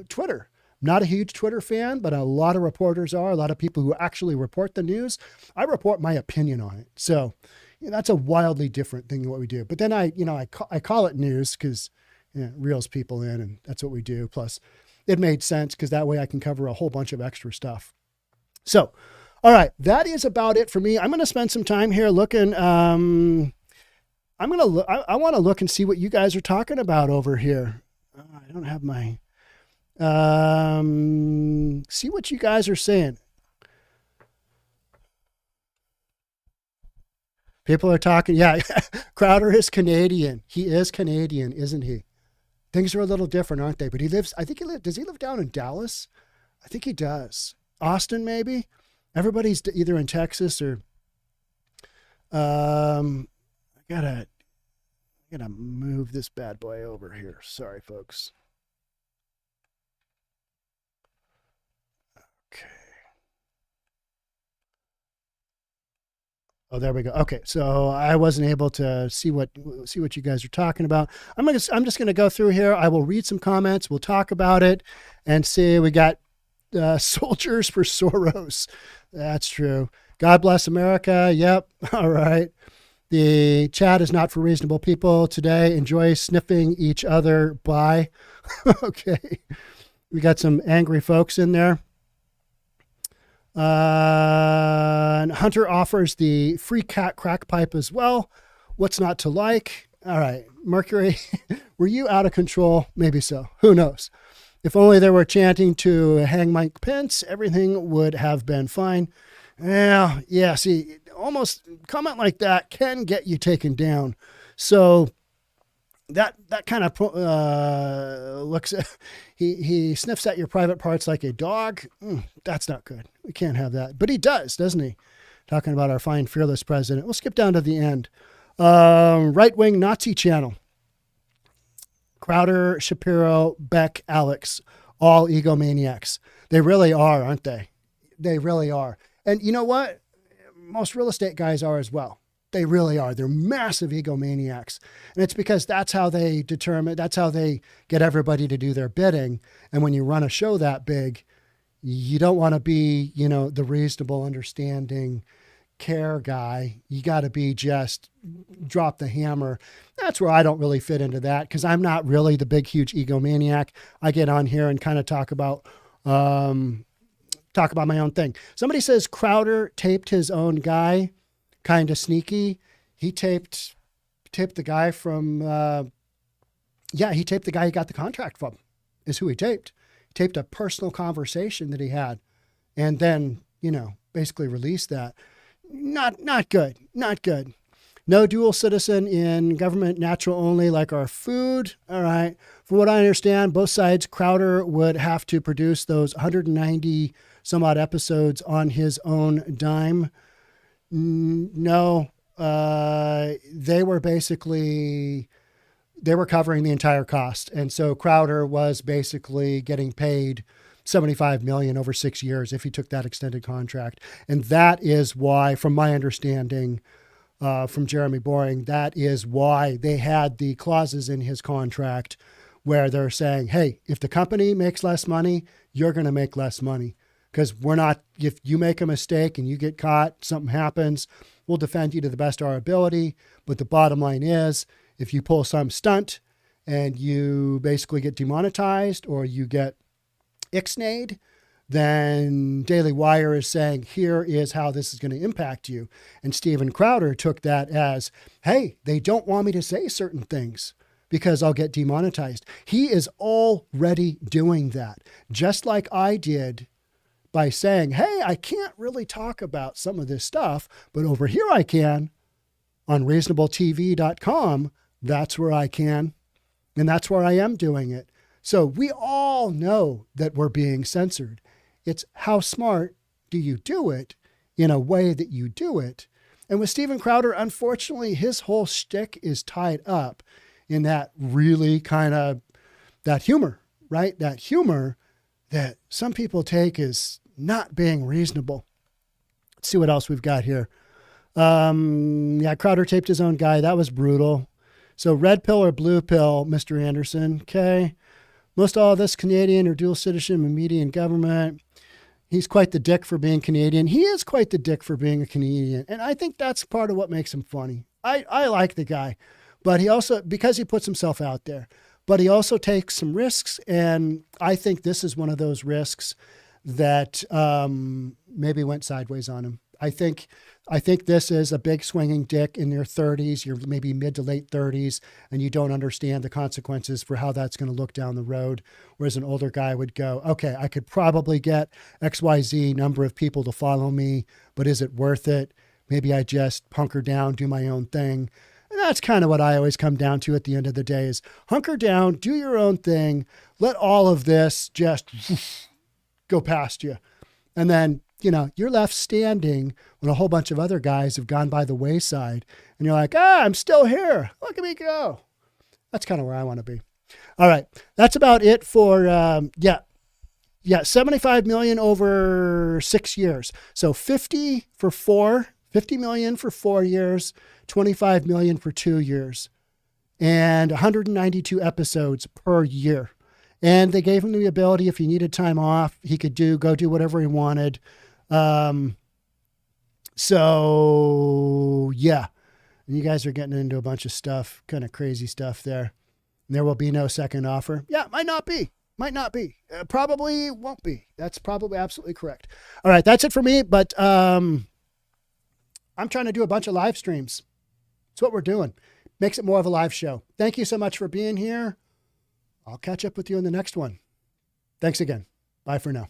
Twitter. I'm not a huge Twitter fan, but a lot of reporters are. A lot of people who actually report the news. I report my opinion on it. So that's a wildly different thing than what we do. But then I call it news because it reels people in, and that's what we do. Plus, it made sense because that way I can cover a whole bunch of extra stuff. So, all right, that is about it for me. I'm going to spend some time here looking. I want to look and see what you guys are talking about over here. I don't have my. See what you guys are saying. People are talking. Yeah, Crowder is Canadian. He is Canadian, isn't he? Things are a little different, aren't they? But does he live down in Dallas? I think he does. Austin, maybe? Everybody's either in Texas or, I gotta move this bad boy over here. Sorry, folks. Okay. Oh, there we go. Okay, so I wasn't able to see what you guys are talking about. I'm just gonna go through here. I will read some comments. We'll talk about it and see. We got soldiers for Soros. That's true. God bless America. Yep. All right. The chat is not for reasonable people today. Enjoy sniffing each other. Bye. Okay. We got some angry folks in there. And Hunter offers the free cat crack pipe as well. What's not to like? All right. Mercury, were you out of control? Maybe so. Who knows? If only they were chanting to hang Mike Pence, everything would have been fine. Yeah. See, almost comment like that can get you taken down. So that kind of looks at, he sniffs at your private parts like a dog. That's not good. We can't have that. But he does, doesn't he? Talking about our fine, fearless president. We'll skip down to the end. Right-wing Nazi channel. Crowder, Shapiro, Beck, Alex, all egomaniacs. They really are, aren't they? They really are. And you know what? Most real estate guys are as well. They really are. They're massive egomaniacs. And it's because that's how they get everybody to do their bidding. And when you run a show that big, you don't want to be, the reasonable, understanding, care guy. You got to be just drop the hammer. That's where I don't really fit into that because I'm not really the big, huge egomaniac. I get on here and kind of talk about my own thing. Somebody says Crowder taped his own guy, kind of sneaky. He taped the guy from, he taped the guy he got the contract from, is who he taped. He taped a personal conversation that he had and then, basically released that. Not good. No dual citizen in government, natural only, like our food. All right. From what I understand, both sides, Crowder would have to produce those 190 some odd episodes on his own dime. No, they were covering the entire cost. And so Crowder was basically getting paid $75 million over 6 years if he took that extended contract. And that is why, from my understanding, from Jeremy Boring, that is why they had the clauses in his contract where they're saying, hey, if the company makes less money, you're going to make less money. Because if you make a mistake and you get caught, something happens, we'll defend you to the best of our ability. But the bottom line is, if you pull some stunt and you basically get demonetized or you get ixnayed, then Daily Wire is saying, here is how this is going to impact you. And Steven Crowder took that as, hey, they don't want me to say certain things because I'll get demonetized. He is already doing that, just like I did by saying, hey, I can't really talk about some of this stuff, but over here I can on reasonabletv.com. That's where I can. And that's where I am doing it. So we all know that we're being censored. It's how smart do you do it in a way that you do it. And with Steven Crowder, unfortunately, his whole shtick is tied up in that really kind of that humor, right? That humor that some people take as not being reasonable. Let's see what else we've got here. Crowder taped his own guy. That was brutal. So red pill or blue pill, Mr. Anderson. Okay. Most all of this Canadian or dual citizenship in media and government. He's quite the dick for being Canadian. He is quite the dick for being a Canadian. And I think that's part of what makes him funny. I like the guy, but he also, because he puts himself out there, but he also takes some risks. And I think this is one of those risks that maybe went sideways on him. I think this is a big swinging dick in your 30s, you're maybe mid to late 30s, and you don't understand the consequences for how that's going to look down the road. Whereas an older guy would go, okay, I could probably get XYZ number of people to follow me, but is it worth it? Maybe I just hunker down, do my own thing. And that's kind of what I always come down to at the end of the day is hunker down, do your own thing, let all of this just go past you. And then, you're left standing when a whole bunch of other guys have gone by the wayside and you're like, I'm still here. Look at me go. That's kind of where I want to be. All right. That's about it for, 75 million over 6 years. So 50 million for 4 years, 25 million for 2 years, and 192 episodes per year. And they gave him the ability, if he needed time off, he could go do whatever he wanted. So yeah, and you guys are getting into a bunch of stuff, kind of crazy stuff there. And there will be no second offer. Yeah, might not be, probably won't be. That's probably absolutely correct. All right. That's it for me. But, I'm trying to do a bunch of live streams. That's what we're doing. Makes it more of a live show. Thank you so much for being here. I'll catch up with you in the next one. Thanks again. Bye for now.